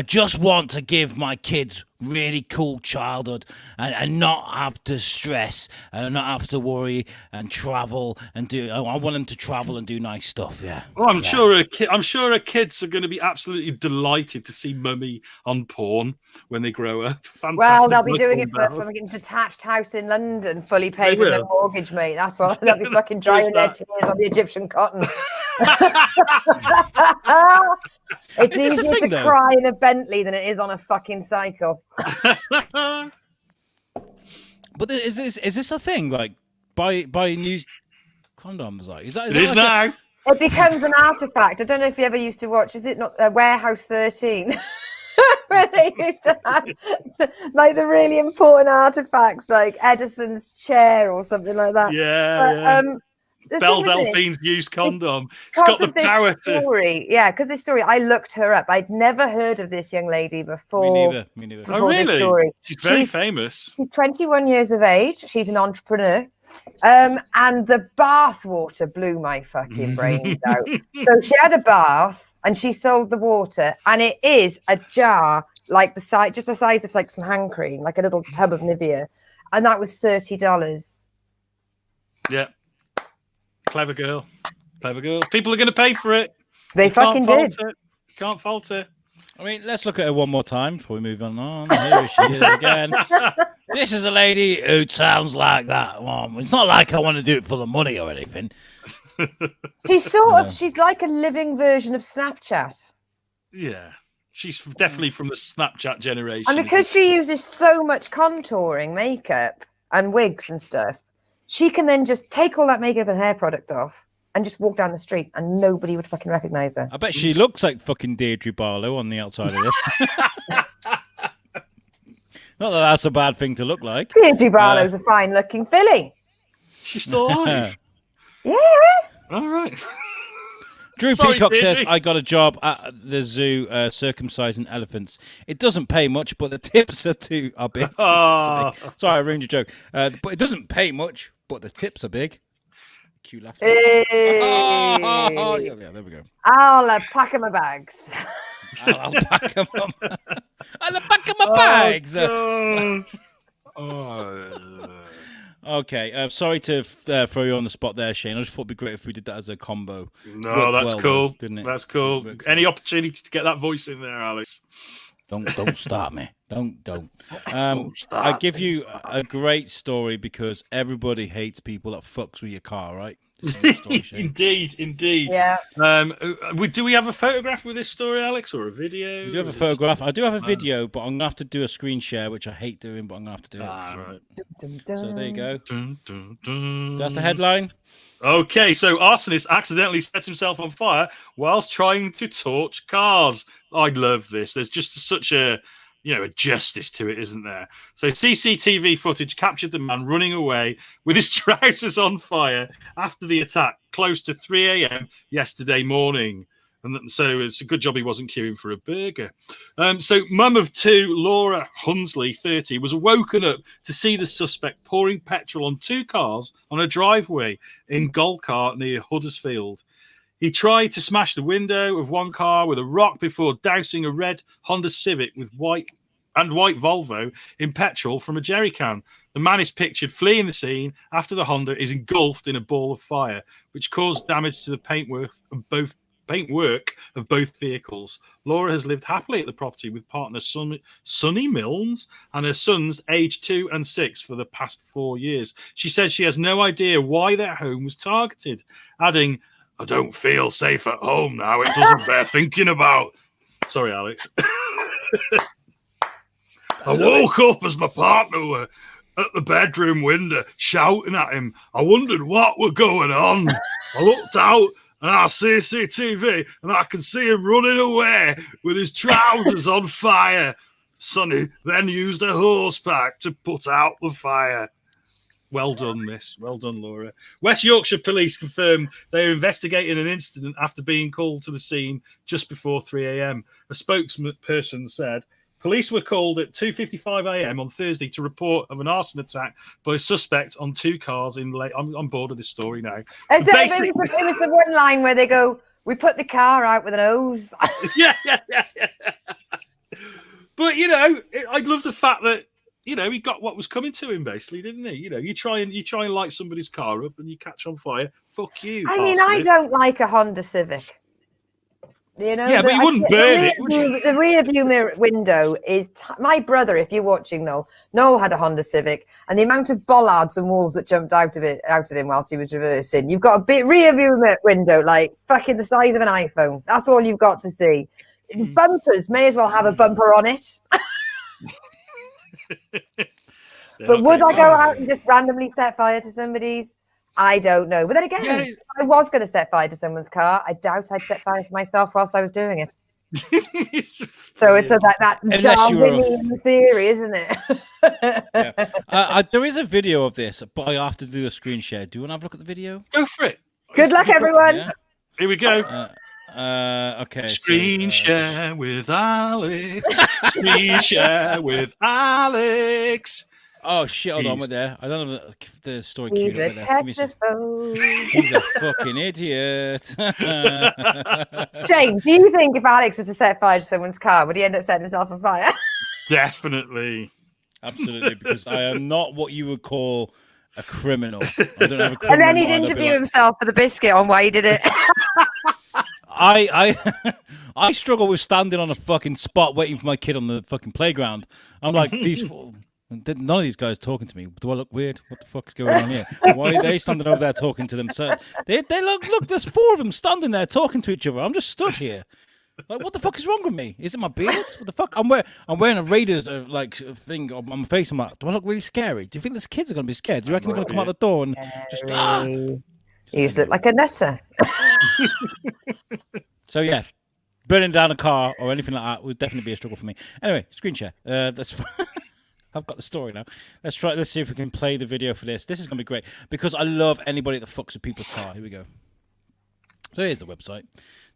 just want to give my kids really cool childhood and not have to stress and not have to worry and travel and do. I want them to travel and do nice stuff. Yeah. Well, I'm Yeah. sure her kids are going to be absolutely delighted to see Mummy on porn when they grow up. Fantastic. Well, they'll be doing it Belle. from a detached house in London, fully paid with no will. mortgage, mate. That's what they'll be fucking drying their that? tears on the Egyptian cotton. It's Is this a easier thing, to though? cry in a Bentley than it is on a fucking cycle. But is this a thing? Like buy new condoms? Like is that? It is now. It becomes an artifact. I don't know if you ever used to watch. Is it not Warehouse 13? Where they used to have like the really important artifacts, like Edison's chair or something like that. Yeah. The Belle thing with it- Delphine's used condom. It's got the Because of this power to. story. Yeah, because this story, I looked her up. I'd never heard of this young lady before. Me neither. Oh, before this really? story. She's very She's- famous. She's 21 years of age. She's an entrepreneur. And the bath water blew my fucking brains out. So she had a bath and she sold the water, and it is a jar like just the size of like some hand cream, like a little tub of Nivea. And that was $30. Yeah. Clever girl. People are going to pay for it. They You fucking can't did. fault it. Can't fault it. I mean, let's look at her one more time before we move on. Here she is again. This is a lady who sounds like that. Well, it's not like I want to do it for the money or anything. She's she's like a living version of Snapchat. Yeah. She's definitely from the Snapchat generation. And because she uses so much contouring makeup and wigs and stuff, she can then just take all that makeup and hair product off and just walk down the street and nobody would fucking recognize her. I bet she looks like fucking Deirdre Barlow on the outside of this. Not that that's a bad thing to look like. Deirdre Barlow's a fine looking filly. She's still alive. Yeah. All right. Drew Sorry, Peacock Deirdre. says, I got a job at the zoo circumcising elephants. It doesn't pay much, but the tips are big. The tips are big. Sorry, I ruined your joke. But it doesn't pay much, but the tips are big. Cue laughter. Hey. Oh, yeah, there we go. I'll pack in my bags. I'll pack them up. I'll pack them my bags. Okay, sorry to throw you on the spot there, Shane. I just thought it'd be great if we did that as a combo. No, Worked that's well, cool. though, didn't it? That's cool. Any opportunity to get that voice in there, Alex? Don't start me. Don't. Don't I start. give you a great story because everybody hates people that fucks with your car, right? This is your story, Shane. Indeed. Yeah. Do we have a photograph with this story, Alex, or a video? We do have a photograph. I do have a video, but I'm gonna have to do a screen share, which I hate doing, but I'm gonna have to do it. Right. So there you go. Dun, dun, dun. That's the headline. Okay, so arsonist accidentally sets himself on fire whilst trying to torch cars. I love this. There's just such a justice to it, isn't there? So CCTV footage captured the man running away with his trousers on fire after the attack close to 3 a.m. yesterday morning. And so it's a good job he wasn't queuing for a burger. So mum of two, Laura Hunsley, 30, was woken up to see the suspect pouring petrol on two cars on a driveway in Golcart near Huddersfield. He tried to smash the window of one car with a rock before dousing a red Honda Civic with white Volvo in petrol from a jerry can. The man is pictured fleeing the scene after the Honda is engulfed in a ball of fire, which caused damage to the paintwork of both vehicles. Laura has lived happily at the property with partner Sonny Milnes and her sons aged 2 and 6 for the past 4 years. She says she has no idea why their home was targeted, adding, I don't feel safe at home now. It doesn't bear thinking about. Sorry, Alex. I woke up as my partner were at the bedroom window shouting at him. I wondered what were going on. I looked out and our CCTV and I can see him running away with his trousers on fire. Sonny then used a hose pack to put out the fire. Well done, miss. Well done, Laura. West Yorkshire Police confirmed they are investigating an incident after being called to the scene just before 3 a.m. A spokesperson said, police were called at 2:55 a.m. on Thursday to report of an arson attack by a suspect on two cars in late. I'm on board with this story now. It was the one line where they go, we put the car out with an hose. yeah. But, I'd love the fact that, he got what was coming to him, basically, didn't he? You try and light somebody's car up and you catch on fire. Fuck you. I mean, I don't like a Honda Civic. Yeah, but you wouldn't burn it, would you? The rear view mirror window is... my brother, if you're watching, Noel had a Honda Civic, and the amount of bollards and walls that jumped out at him whilst he was reversing. You've got a bit rear view window, like fucking the size of an iPhone. That's all you've got to see. Bumpers may as well have a bumper on it. But would I go out and just randomly set fire to somebody's? I don't know. But then again, if I was going to set fire to someone's car, I doubt I'd set fire to myself whilst I was doing it. So it's that Darwinian theory, isn't it? Yeah. There is a video of this, but I have to do a screen share. Do you want to have a look at the video? Go for it. Good luck, everyone. Yeah. Here we go. Okay. Screen share with Alex. Screen share with Alex. Oh shit! Hold on, we're there. I don't know the story He's queued a up with there. He's a fucking idiot. Shane, do you think if Alex was to set fire to someone's car, would he end up setting himself on fire? Definitely. Absolutely, because I am not what you would call a criminal. I don't have a criminal. And then he'd interview himself for the biscuit on why he did it. I I struggle with standing on a fucking spot waiting for my kid on the fucking playground. I'm like, none of these guys talking to me. Do I look weird? What the fuck is going on here? Why are they standing over there talking to themselves? They look. There's 4 of them standing there talking to each other. I'm just stood here. Like, what the fuck is wrong with me? Is it my beard? What the fuck? I'm wearing a Raiders thing on my face. I'm like, do I look really scary? Do you think these kids are gonna be scared? Do you reckon they're gonna come out the door and just You just look like a nutter. So yeah, burning down a car or anything like that would definitely be a struggle for me. Anyway, screen share. That's I've got the story now. Let's see if we can play the video for this. This is gonna be great because I love anybody that fucks with people's car. Here we go. So here's the website.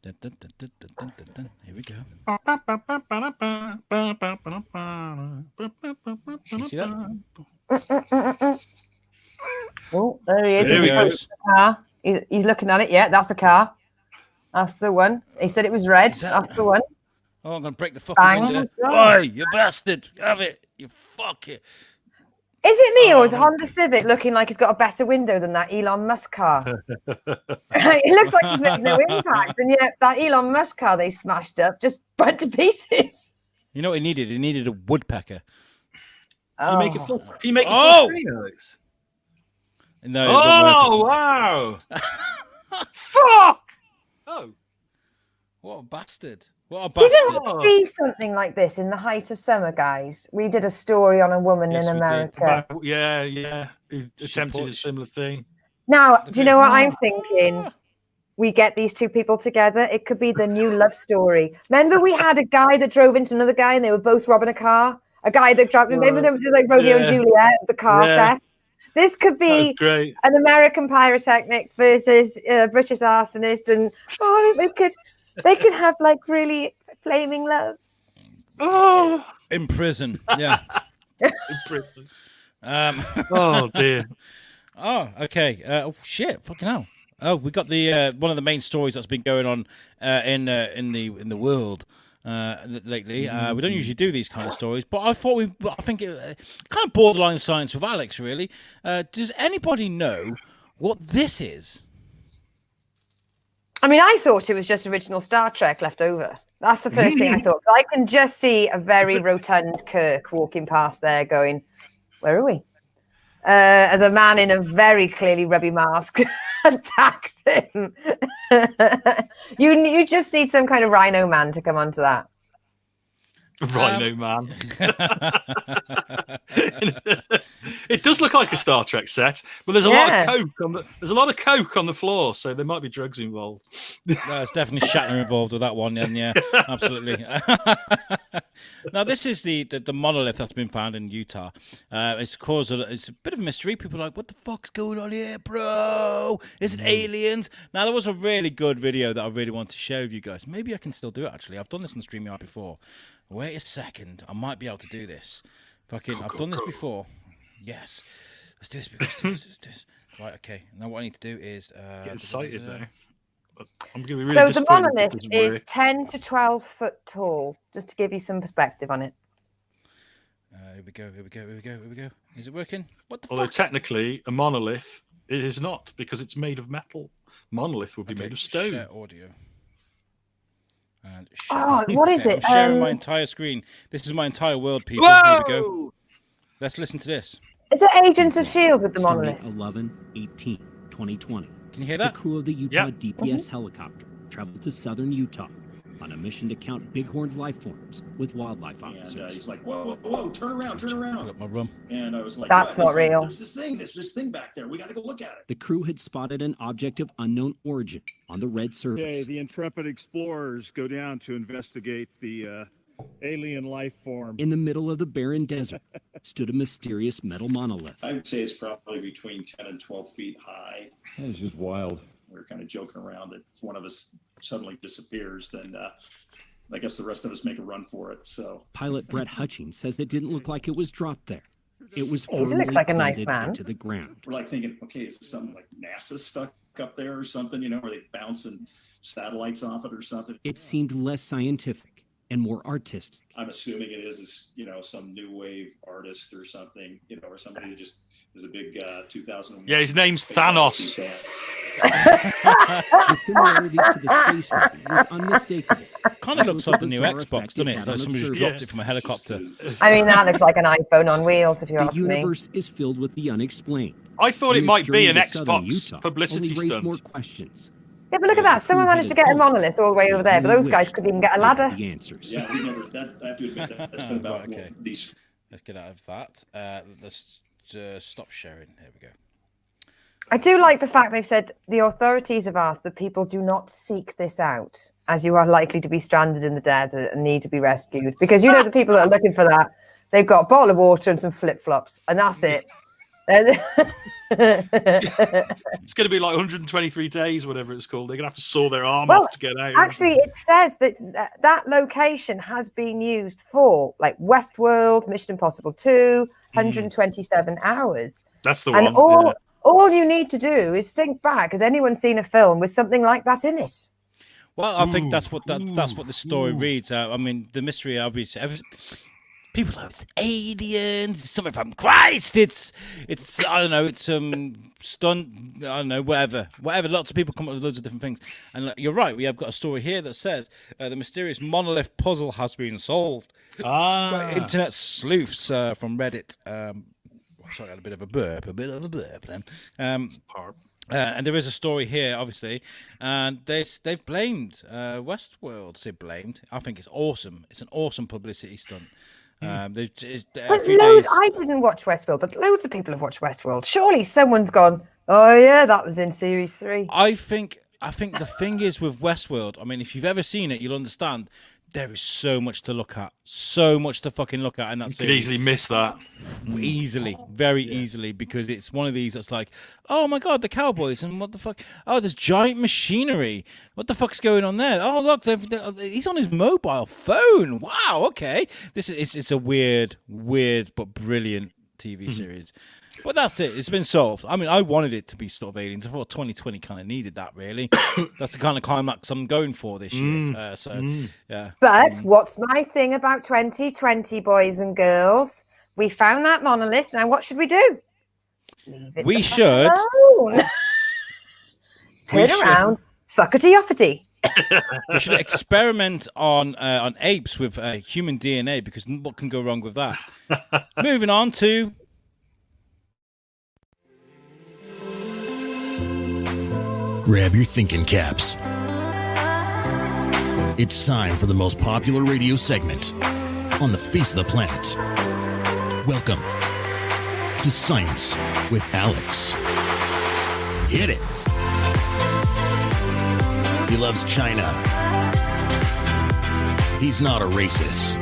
Dun, dun, dun, dun, dun, dun, dun, dun. Here we go. Can you see that? Oh, there he is. There he goes. Car. He's looking at it. Yeah, that's a car. That's the one. He said it was red. That's the one. Oh, I'm gonna break the fucking window. Oi, you bastard! Have it, you fuck it. Is it me or is Honda Civic looking like it's got a better window than that Elon Musk car? It looks like he's made no impact, and yet that Elon Musk car they smashed up just burnt to pieces. You know what he needed? He needed a woodpecker. Can you make it full? Can you make it full screen, Alex? No. Oh wow! Fuck! Oh, what a bastard! What a bastard! Didn't we see something like this in the height of summer, guys? We did a story on a woman in America. Yeah. Who attempted a similar thing. Now, do you know what I'm thinking? We get these 2 people together. It could be the new love story. Remember, we had a guy that drove into another guy, and they were both robbing a car. A guy that drove. Remember, there was like Romeo and Juliet, the car theft. This could be an American pyrotechnic versus a British arsonist, and they could have like really flaming love. Oh, in prison, yeah. In prison. Oh dear. Oh, okay. Oh shit! Fucking hell. Oh, we got the one of the main stories that's been going on in the world lately. We don't usually do these kind of stories, but I think it kind of borderline science with Alex. Really, does anybody know what this is? I mean, I thought it was just original Star Trek left over. That's the first thing I thought. I can just see a very rotund Kirk walking past there going, where are we? As a man in a very clearly rubby mask attacked him. You just need some kind of rhino man to come onto that. Rhino man. It does look like a Star Trek set, but there's a lot of coke on the floor, so there might be drugs involved. There's definitely Shatner involved with that one, then, yeah, absolutely. Now, this is the monolith that's been found in Utah. It's a bit of a mystery. People are like, what the fuck's going on here, bro? Is it aliens? Now, there was a really good video that I really want to share with you guys. Maybe I can still do it, actually. I've done this on StreamYard before. Wait a second. I might be able to do this. I've done this before. Yes. Let's do this. Right, okay. Now what I need to do is... Get excited now. I'm going to be really So the monolith is 10 to 12 foot tall, just to give you some perspective on it. Here we go. Is it working? What the Although fuck? technically, a monolith, it is not, because it's made of metal. Monolith would be made of stone. Share audio. And what is it? I'm sharing my entire screen. This is my entire world, people. Whoa! Here we go. Let's listen to this. Is it Agents of S.H.I.E.L.D. with the monolith? 11/18/2020. Can you hear that? The crew of the Utah DPS helicopter traveled to southern Utah on a mission to count bighorn life forms with wildlife officers. And he's like, whoa, turn around. Pull up my room. And I was like, that's not real. There's this thing back there. We got to go look at it. The crew had spotted an object of unknown origin on the red surface. Okay, the intrepid explorers go down to investigate the alien life form. In the middle of the barren desert stood a mysterious metal monolith. I would say it's probably between 10 and 12 feet high. This is wild. We were kind of joking around that if one of us suddenly disappears, then I guess the rest of us make a run for it. So Pilot Brett Hutchings says it didn't look like it was dropped there. It was He looks firmly like a nice planted man. into the ground. we're like thinking, okay, is something like NASA stuck up there or something, where they bouncing satellites off it or something? It seemed less scientific and more artistic. I'm assuming it is, some new wave artist or something, or somebody that just is a big 2001. Yeah, his name's Thanos. fan. The similarities to the space movie was unmistakable. Kind of looks like the new bizarre Xbox, effect doesn't it it? It's had like on somebody just observers. dropped it from a helicopter. I mean, that looks like an iPhone on wheels, if you The ask me. universe is filled with the unexplained. I thought it And might this be journey an to southern Xbox Utah publicity only raised more stunt. questions. Yeah, but look at that. Someone managed to get a monolith all the way over there, but those guys couldn't even get a ladder. The answers. Yeah, we never. I have to admit that's been about Right, okay. these. Let's get out of that. Let's stop sharing. There we go. I do like the fact they've said the authorities have asked that people do not seek this out, as you are likely to be stranded in the desert and need to be rescued. Because you know the people that are looking for that, they've got a bottle of water and some flip-flops, and that's it. It's going to be like 123 days, whatever it's called. They're going to have to saw their arm Well, off to get out. Actually, it says that that location has been used for like Westworld, Mission Impossible 2, 127 hours. That's the And one. all you need to do is think back. Has anyone seen a film with something like that in it? Well, I think that's what the story reads. I mean, the mystery obviously. People know it's aliens. It's something from Christ. It's I don't know. It's stunt. I don't know. Whatever. Lots of people come up with loads of different things. And you're right. We have got a story here that says the mysterious monolith puzzle has been solved by internet sleuths from Reddit. Sorry, I had a bit of a burp then. And there is a story here, obviously, and they've blamed Westworld. Say blamed. I think it's awesome. It's an awesome publicity stunt. I didn't watch Westworld, but loads of people have watched Westworld. Surely someone's gone, oh yeah, that was in series 3. I think the thing is with Westworld, I mean, if you've ever seen it, you'll understand there is so much to look at, so much to fucking look at in that You series. could easily miss that. Easily, very easily, because it's one of these that's like, oh my god, the cowboys, and what the fuck? Oh, there's giant machinery. What the fuck's going on there? Oh look, he's on his mobile phone. Wow, okay. It's a weird but brilliant TV series. But that's it. It's been solved. I mean, I wanted it to be sort of aliens. I thought 2020 kind of needed that, really. That's the kind of climax I'm going for this year. Yeah. But what's my thing about 2020, boys and girls? We found that monolith. Now, what should we do? Leave it We the fuck should. alone. Turn around, fuckety-offety. We should experiment on apes with human DNA, because what can go wrong with that? Moving on to... Grab your thinking caps. It's time for the most popular radio segment on the face of the planet. Welcome to Science with Alex. Hit it. He loves China. He's not a racist.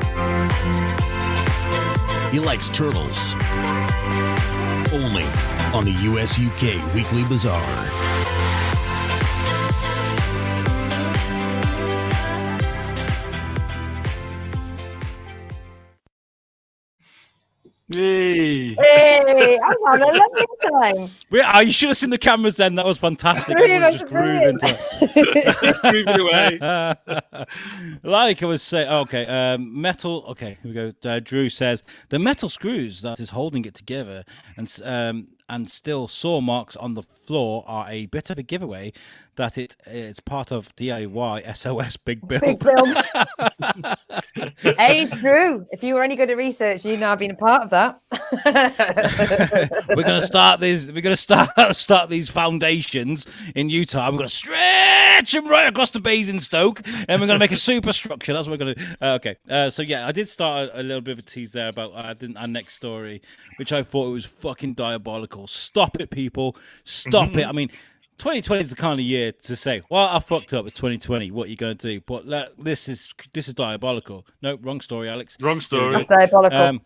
He likes turtles. Only on the USUK Weekly Bazaar. Hey. Hey, I'm having a lovely time. You should have seen the cameras then. That was fantastic. Brilliant, Everyone just brilliant. grooved into Move it away. Like I was saying, okay, metal. Okay, here we go. Drew says the metal screws that is holding it together and still saw marks on the floor are a bit of a giveaway that it's part of DIY SOS Big Build. Big build. Hey, Drew, if you were any good at research, you'd now have been a part of that. We're gonna start these. We're gonna start these foundations in Utah. We're gonna stretch them right across the Basingstoke, and we're gonna make a superstructure. That's what we're gonna do. Okay. So yeah, I did start a little bit of a tease there about our next story, which I thought was fucking diabolical. Stop it, people. Stop it. I mean, 2020 is the kind of year to say, well, I fucked up. It's 2020. What are you going to do? But this is diabolical. No, wrong story, Alex. Wrong story. Diabolical.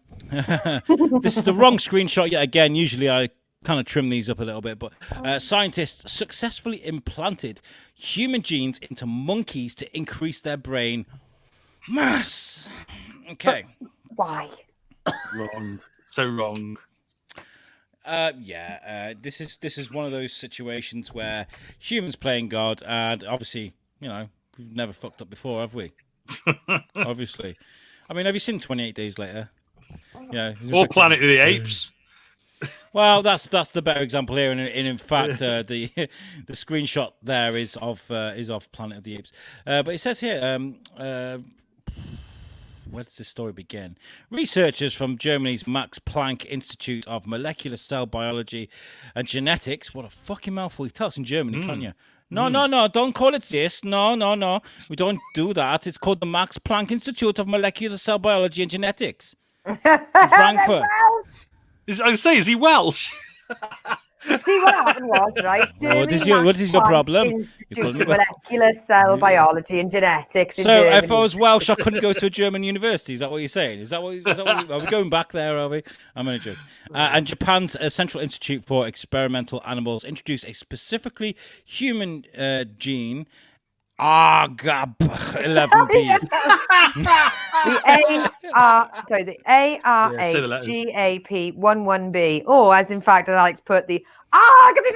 This is the wrong screenshot yet again. Usually I kind of trim these up a little bit, but scientists successfully implanted human genes into monkeys to increase their brain mass. Okay. Why? Wrong. So wrong. This is one of those situations where humans playing God, and obviously, we've never fucked up before, have we? Obviously. I mean, have you seen 28 Days Later? Yeah. Or Planet of the Apes. Well, that's the better example here, and in fact, the screenshot there is of Planet of the Apes. But it says here, where does this story begin? Researchers from Germany's Max Planck Institute of Molecular Cell Biology and Genetics. What a fucking mouthful! You tell us in Germany, can't you? No, don't call it this. No. We don't do that. It's called the Max Planck Institute of Molecular Cell Biology and Genetics. In Frankfurt. I was saying, is he Welsh? See what happened was, right? What is your problem? Institute of Molecular Cell Biology and Genetics in So Germany. if I was Welsh, I couldn't go to a German university. Is that what you're saying? Is that what are we going back there? Are we? I'm only joking. And Japan's Central Institute for Experimental Animals introduced a specifically human gene. ARGAB11B. The ARHGAP11B. Or, as in fact, Alex put the ARGAB.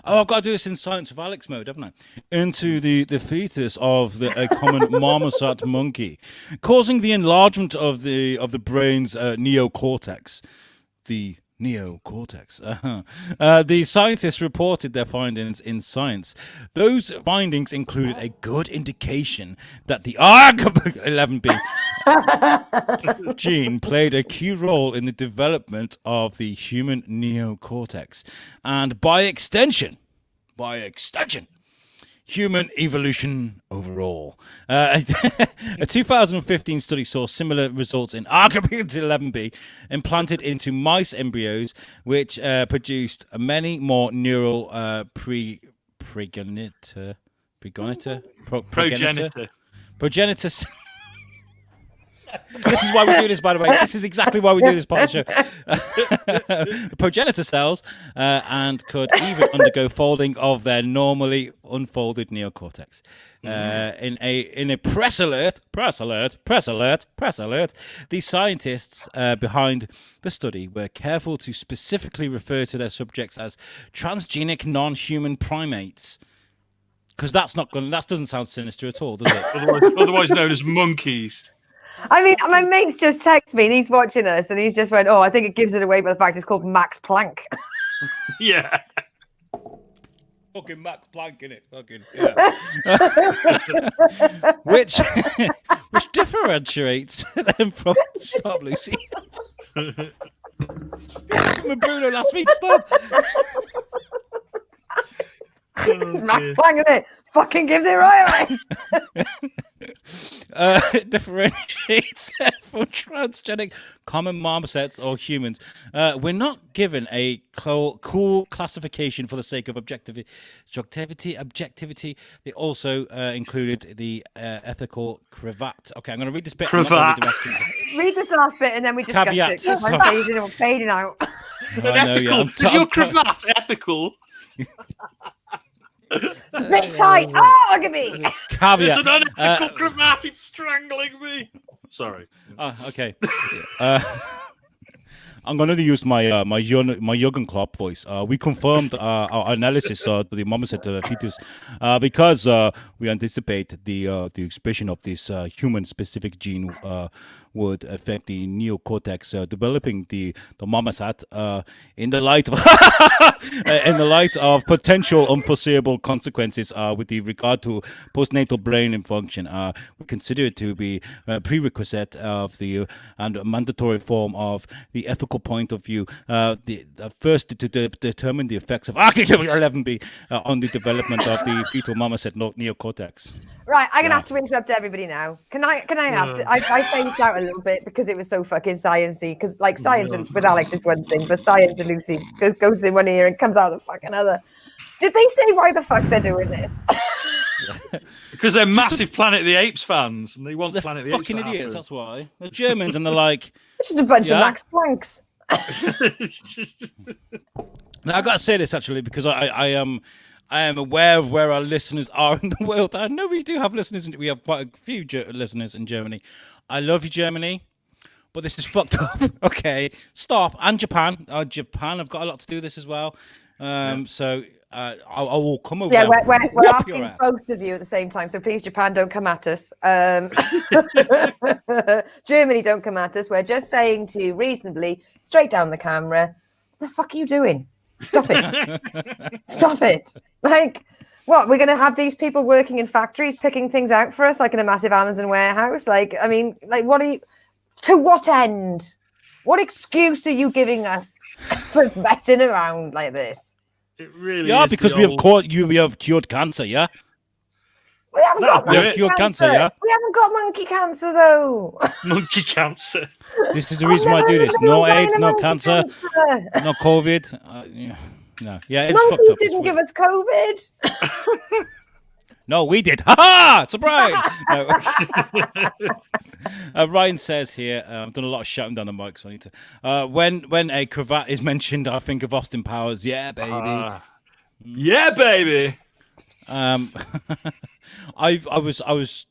Oh, I've got to do this in Science with Alex mode, haven't I? Into the fetus of a common marmoset monkey, causing the enlargement of the brain's neocortex. The neocortex. The scientists reported their findings in Science. Those findings included a good indication that the ARG11B gene played a key role in the development of the human neocortex, and by extension, human evolution overall. A 2015 study saw similar results in ARG11B implanted into mice embryos, which produced many more neural progenitor. This is why we do this, by the way. This is exactly why we do this part of the show. Progenitor cells, and could even undergo folding of their normally unfolded neocortex. In a press alert, the scientists behind the study were careful to specifically refer to their subjects as transgenic non-human primates. Because that doesn't sound sinister at all, does it? Otherwise known as monkeys. I mean, my mate's just texted me and he's watching us and he's just went, I think it gives it away by the fact it's called Max Planck. Yeah. Fucking Max Planck, innit? Fucking, yeah. which differentiates them from... Stop, Lucy. Bruno last week, stop. It's Max Planck, isn't it? Fucking gives it right away. Differentiates from transgenic common marmosets or humans. We're not given a cool classification for the sake of objectivity. They also included the ethical cravat. Okay, I'm going to read this bit. Cravat. Read this last bit and then we discuss Caveat. it. I'm fading out. Ethical. Is your cravat ethical? A bit tight. Oh, look at me. Caveat. It's an unethical cravat. It's strangling me. Sorry. Okay. I'm going to use my my Jürgen Klopp voice. We confirmed our analysis to the marmoset fetus because we anticipate the expression of this human-specific gene would affect the neocortex, developing the marmoset in the light of potential unforeseeable consequences with the regard to postnatal brain function. We consider it to be a prerequisite of the and a mandatory form of the ethical point of view. First, to determine the effects of ARG11B on the development of the fetal marmoset neocortex. Right, I'm gonna have to interrupt everybody now. Can I have to? I faded out a little bit because it was so fucking sciencey. Because like science with Alex is one thing, but science with Lucy goes in one ear and comes out the fucking other. Did they say why the fuck they're doing this? Because they're massive Planet of the Apes fans, and they want They're Planet of the Apes. fucking idiots. That's why they're Germans, and they're like, It's just a bunch of Max Plancks. Now I got to say this actually because I am aware of where our listeners are in the world. I know we do have listeners. We have quite a few listeners in Germany. I love you, Germany, but this is fucked up. Okay, stop. And Japan. Japan have got a lot to do with this as well. So I will come over. Yeah, there, we're whoop asking your ass. both of you at the same time. So please, Japan, don't come at us. Germany, don't come at us. We're just saying to you reasonably, straight down the camera, what the fuck are you doing? Stop it. Stop it. Like, what? We're going to have these people working in factories picking things out for us, like in a massive Amazon warehouse? Like, I mean, like, what are you, to what end? What excuse are you giving us for messing around like this? It really Yeah, is because the we have old- caught you. We have cured cancer. Yeah, We haven't That'll got do we monkey have cured cancer. cancer. Yeah, We haven't got monkey cancer though. monkey cancer. this is the reason why I do this. I've No never AIDS, known no monkey cancer, no COVID. Yeah. No, yeah, it's fucked Monkeys up. It's didn't give weird. us COVID. No, we did. Ha ha! Surprise! No. Ryan says here, I've done a lot of shouting down the mic, so I need to. When a cravat is mentioned, I think of Austin Powers. Yeah, baby. Yeah, baby. I was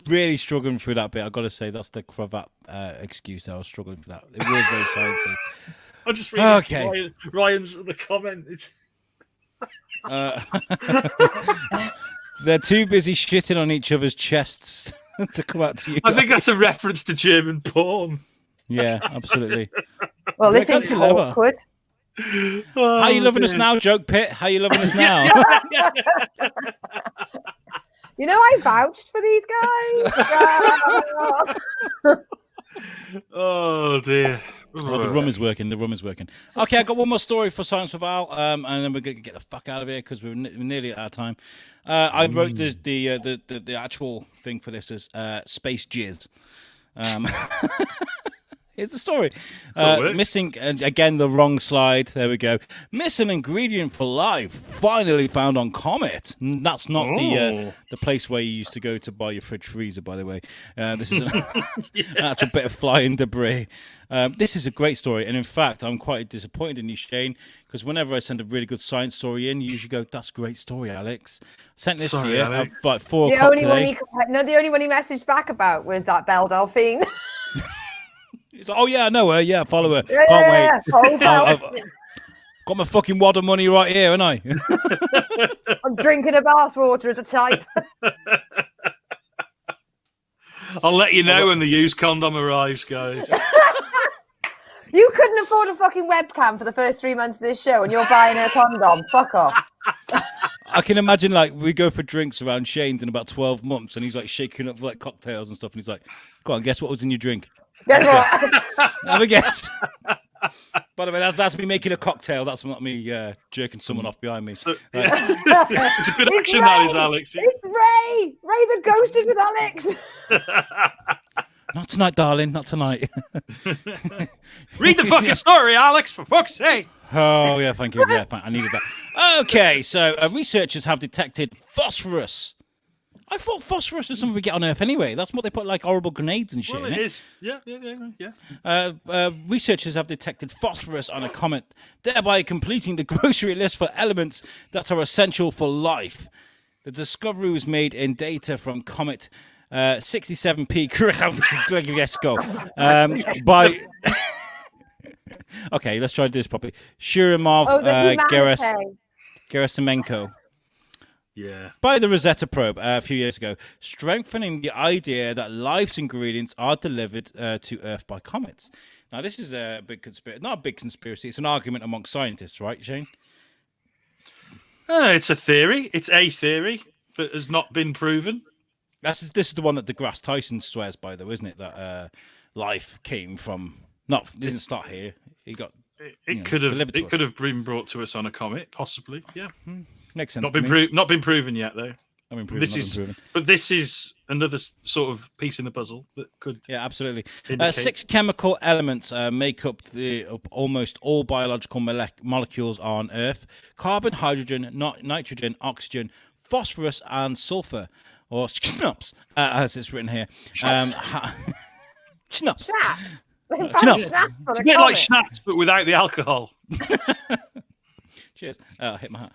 really struggling through that bit. I got to say that's the cravat excuse. I was struggling for that. It was very sciencey. I'll just read Okay. Ryan's the comment. It's... They're too busy shitting on each other's chests to come out to you. I think guys. that's a reference to German porn. Yeah, absolutely. Well, this Like, is that's clever. awkward. How you loving us now, Joke Pit? How you loving us now? You know, I vouched for these guys. Oh dear. Oh, the rum is working. The rum is working. Okay, I got one more story for Science with Al, and then we're gonna get the fuck out of here because we're nearly at our time. I wrote the actual thing for this as space jizz. Here's the story. Missing, and again, the wrong slide. There we go. Missing ingredient for life finally found on Comet. That's not the place where you used to go to buy your fridge freezer, by the way. This is an actual bit of flying debris. This is a great story. And in fact, I'm quite disappointed in you, Shane, because whenever I send a really good science story in, you usually go, that's a great story, Alex. Sent this to you at like 4 The o'clock only one today. the only one he messaged back about was that Belle Delphine. He's like, oh, yeah, I know her. Yeah, follow her. Yeah, Can't wait. Cold Belle. I've got my fucking wad of money right here, haven't I? I'm drinking a bathwater as a type. I'll let you know when the used condom arrives, guys. You couldn't afford a fucking webcam for the first 3 months of this show, and you're buying a condom. Fuck off. I can imagine, like, we go for drinks around Shane's in about 12 months, and he's, like, shaking up, like, cocktails and stuff, and he's like, go on, guess what was in your drink? Guess what? Have a guess. By the way, that's me making a cocktail. That's not me jerking someone off behind me. So, it's a good action, that is, Alex. It's Ray. Ray the ghost is with Alex. Not tonight, darling. Not tonight. Read the fucking story, Alex, for fuck's sake. Oh, yeah, thank you. Yeah, I needed that. Okay, so researchers have detected phosphorus. I thought phosphorus was something we get on Earth anyway. That's what they put, like, horrible grenades and shit Well, in it it. is. Yeah. Researchers have detected phosphorus on a comet, thereby completing the grocery list for elements that are essential for life. The discovery was made in data from comet 67P Krivesco by... Okay, let's try to do this properly. Shurimov Gerasimenko. Yeah. By the Rosetta probe a few years ago, strengthening the idea that life's ingredients are delivered to Earth by comets. Now, this is a big conspiracy. Not a big conspiracy. It's an argument among scientists, right, Shane? It's a theory. It's a theory that has not been proven. This is the one that deGrasse Tyson swears by, though, isn't it? That life came from... It didn't start here. It got... It could have been brought to us on a comet, possibly. Yeah. Makes sense. Not been proven yet, though. But this is another sort of piece in the puzzle that could. Yeah, absolutely. 6 chemical elements make up almost all biological molecules on Earth: carbon, hydrogen, nitrogen, oxygen, phosphorus, and sulfur, or schnaps, as it's written here. Schnaps. Snaps. It's a bit like schnapps, but without the alcohol. Cheers. Oh, I hit my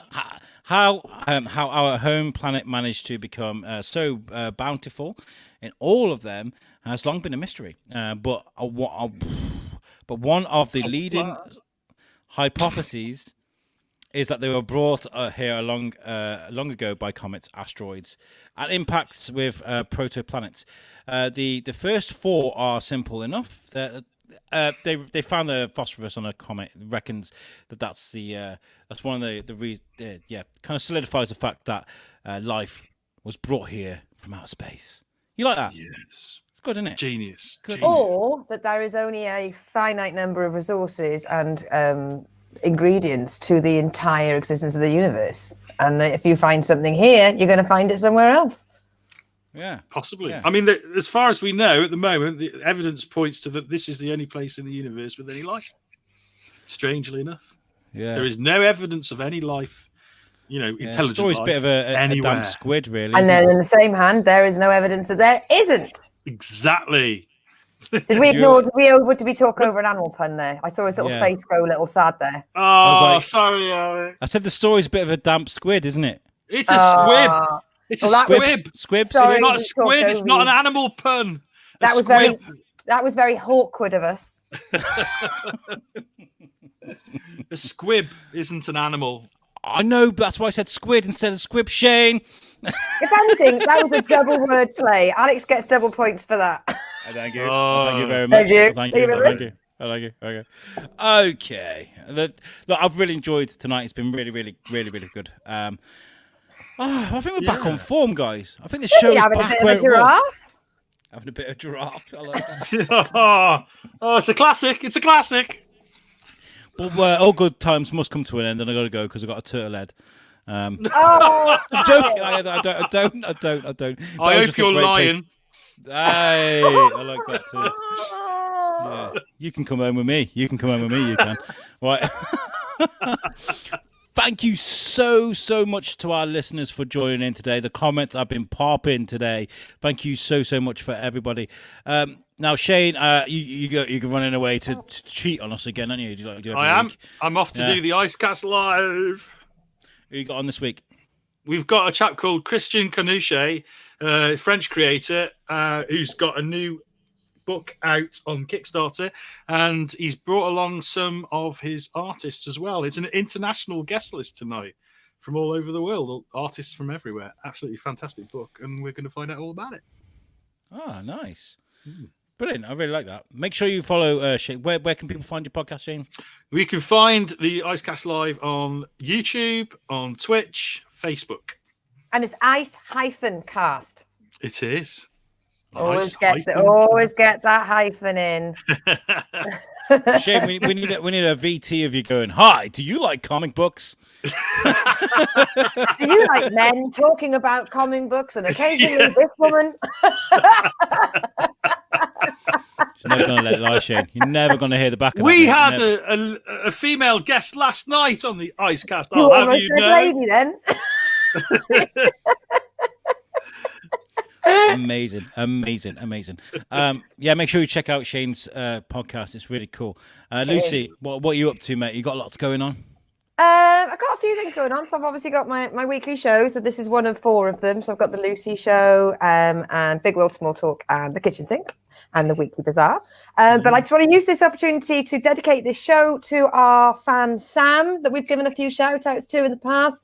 hat. How our home planet managed to become so bountiful in all of them has long been a mystery. But one of the leading hypotheses is that they were brought here long ago by comets, asteroids, and impacts with protoplanets. The first 4 are simple enough. They found the phosphorus on a comet. Reckons that's one of the kind of solidifies the fact that life was brought here from outer space. You like that? Yes. It's good, isn't it? Genius. Good. Genius. Or that there is only a finite number of resources and ingredients to the entire existence of the universe, and that if you find something here, you're going to find it somewhere else. Yeah, Possibly. Yeah. I mean, as far as we know at the moment, the evidence points to that this is the only place in the universe with any life. Strangely enough, yeah. there is no evidence of any life, intelligent Story's life a bit of a anywhere. damn squid, really. And isn't then it? in the same hand, there is no evidence that there isn't. Exactly. Did we ignore? Did we talk over an animal pun there? I saw his little face go a little sad there. Oh, like- sorry, Alex. I said the story's a bit of a damp squid, isn't it? It's a squib. Ah, It's well, a that was- squib. Squib. Sorry. It's not a we squid. talked It's over not an you. animal pun. A That was squib. That was very awkward of us. A squib isn't an animal. I know, but that's why I said squid instead of squib. Shane. If anything, that was a double word play. Alex gets double points for that. Thank you. Oh. Thank you very much. Thank you. Thank Thank you. you. Thank you. Thank you. Okay. Look, I've really enjoyed tonight. It's been really, really, really, really good. I think we're back on form, guys. I think the show is Having a back bit where of a it was. giraffe. Having a bit of giraffe. I like that. Oh, it's a classic. It's a classic. But all good times must come to an end, and I got to go because I got a turtle head. Oh, I'm joking. I don't. That I was hope just a you're great lying. Hey, I like that too. Yeah. You can come home with me. You can. Right. Thank you so much to our listeners for joining in today. The comments have been popping today. Thank you so much for everybody. Now, Shane, you're running away to cheat on us again, aren't you? Do you like to do every I am. week? I'm off to do the Icecast Live. Who you got on this week? We've got a chap called Christian Canouche, French creator, who's got a new book out on Kickstarter, and he's brought along some of his artists as well. It's an international guest list tonight from all over the world, artists from everywhere. Absolutely fantastic book, and we're going to find out all about it. Ah, nice. Brilliant. I really like that. Make sure you follow Shane. Where can people find your podcast, Shane? We can find the Icecast Live on YouTube, on Twitch, Facebook. and it's ice-cast. It is. Always get that hyphen in. Shane, we need a VT of you going, hi, do you like comic books? Do you like men talking about comic books and occasionally this woman? You're never going to let it lie, Shane. You're never going to hear the back of We that. had a female guest last night on the Icecast. You I'll have almost you said know. lady then. Amazing. Yeah, make sure you check out Shane's podcast. It's really cool. Lucy, what are you up to, mate? You got lots going on? I've got a few things going on. So I've obviously got my weekly show. So this is one of 4 of them. So I've got the Lucy show, and Big World Small Talk, and the Kitchen Sink, and the Weekly Bazaar. But I just want to use this opportunity to dedicate this show to our fan Sam, that we've given a few shout outs to in the past.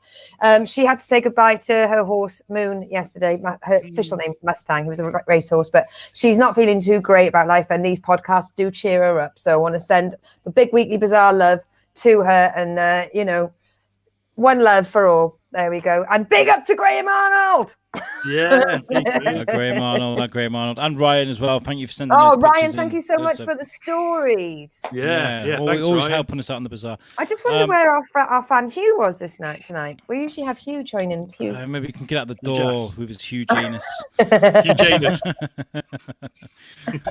She had to say goodbye to her horse Moon yesterday. Her official name Mustang. He was a racehorse, but she's not feeling too great about life, and these podcasts do cheer her up. So I want to send the Big Weekly Bazaar love to her, and one love for all. There we go. And big up to Graham Arnold. Yeah. Graham Arnold, and Ryan as well. Thank you for sending. Oh, those Ryan, pictures thank in. you so much for the stories. Yeah. always Thanks, Ryan. helping us out on the bazaar. I just wonder where our fan Hugh was tonight. We usually have Hugh joining. Hugh. Maybe we can get out the door with his huge anus. Huge anus. You'll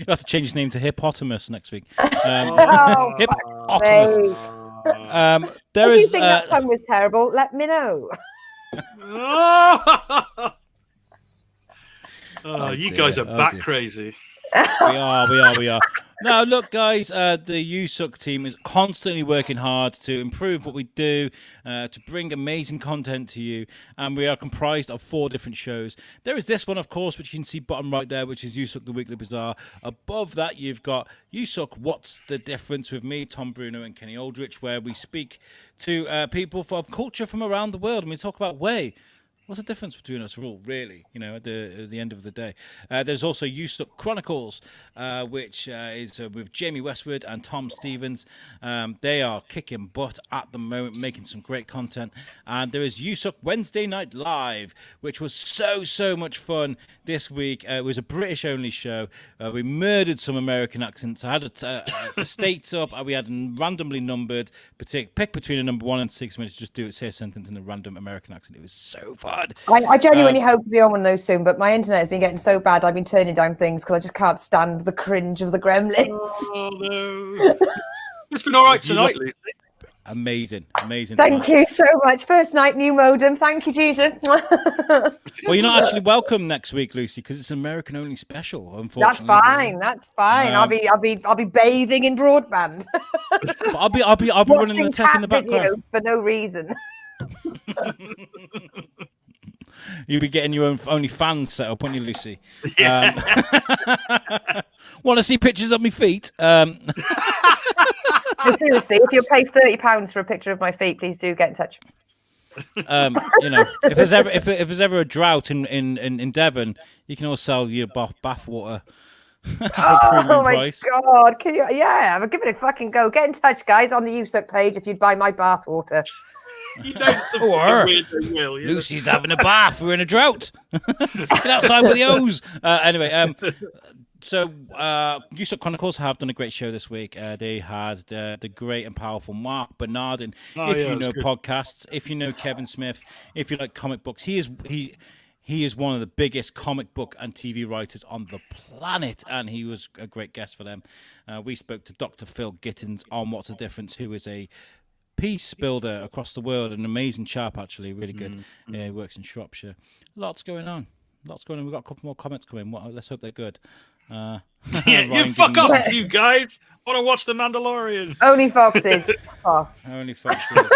have to change his name to Hippopotamus next week. Oh, Hippopotamus. if There you is. think that pun was terrible, let me know. You dear, guys are oh bat dear. crazy. We are. No, look, guys, the USUK team is constantly working hard to improve what we do, to bring amazing content to you, and we are comprised of 4 different shows. There is this one, of course, which you can see bottom right there, which is USUK The Weekly Bazaar. Above that, you've got USUK What's the Difference with me, Tom Bruno, and Kenny Aldrich, where we speak to people of culture from around the world, and we talk about what's the difference between us all, really, at the end of the day? There's also USUK Chronicles, which is with Jamie Westwood and Tom Stevens. They are kicking butt at the moment, making some great content. And there is USUK Wednesday Night Live, which was so much fun this week. It was a British-only show. We murdered some American accents. I had the states up, and we had randomly numbered, pick between a number 1 and 6 minutes, just say a sentence in a random American accent. It was so fun. I genuinely hope to be on one of those soon, but my internet has been getting so bad I've been turning down things because I just can't stand the cringe of the gremlins. Oh no! It's been all right tonight, Lucy. Amazing. Thank you so much. First night, new modem. Thank you, Jesus. Well, you're not actually welcome next week, Lucy, because it's an American-only special. Unfortunately, That's fine. I'll be bathing in broadband. I'll be running the tech in the background for no reason. You'll be getting your own OnlyFans set up, won't you, Lucy? Yeah. Want to see pictures of my feet? Seriously, if you'll pay £30 for a picture of my feet, please do get in touch. If there's ever a drought in Devon, you can always sell your bath water. Oh my God! I'm giving it a fucking go. Get in touch, guys, on the USUK page if you'd buy my bath water. Lucy's having a bath. We're in a drought. Get outside with the hose. Anyway, so USUK Chronicles have done a great show this week. They had the great and powerful Mark Bernardin. Podcasts, if you know Kevin Smith, if you like comic books, he is one of the biggest comic book and TV writers on the planet, and he was a great guest for them. We spoke to Dr. Phil Gittins on What's the Difference, who is a peace builder across the world, an amazing chap, actually, really good. He works in Shropshire. Lots going on. We've got a couple more comments coming. Let's hope they're good. You fuck off, you guys. I want to watch The Mandalorian. Only foxes. Only foxes.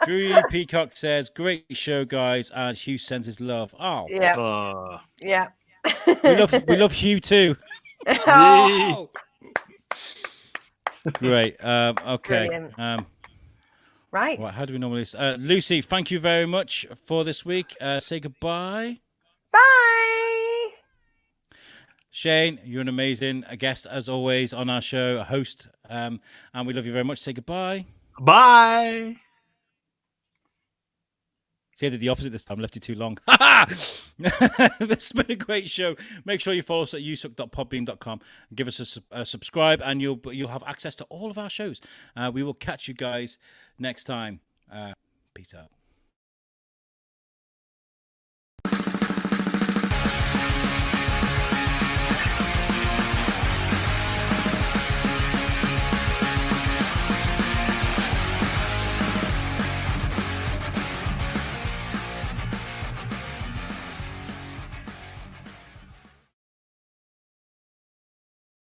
Drew Peacock says, "Great show, guys," and Hugh sends his love. Oh, yeah. we love Hugh too. Oh. Great. Okay. Right. How do we normally? Lucy, thank you very much for this week. Say goodbye. Bye. Shane, you're an amazing guest as always on our show, a host, and we love you very much. Say goodbye. Bye. See, I did the opposite this time. Left you too long. This has been a great show. Make sure you follow us at usuk.podbean.com. Give us a subscribe, and you'll have access to all of our shows. We will catch you guys next time. Peace out.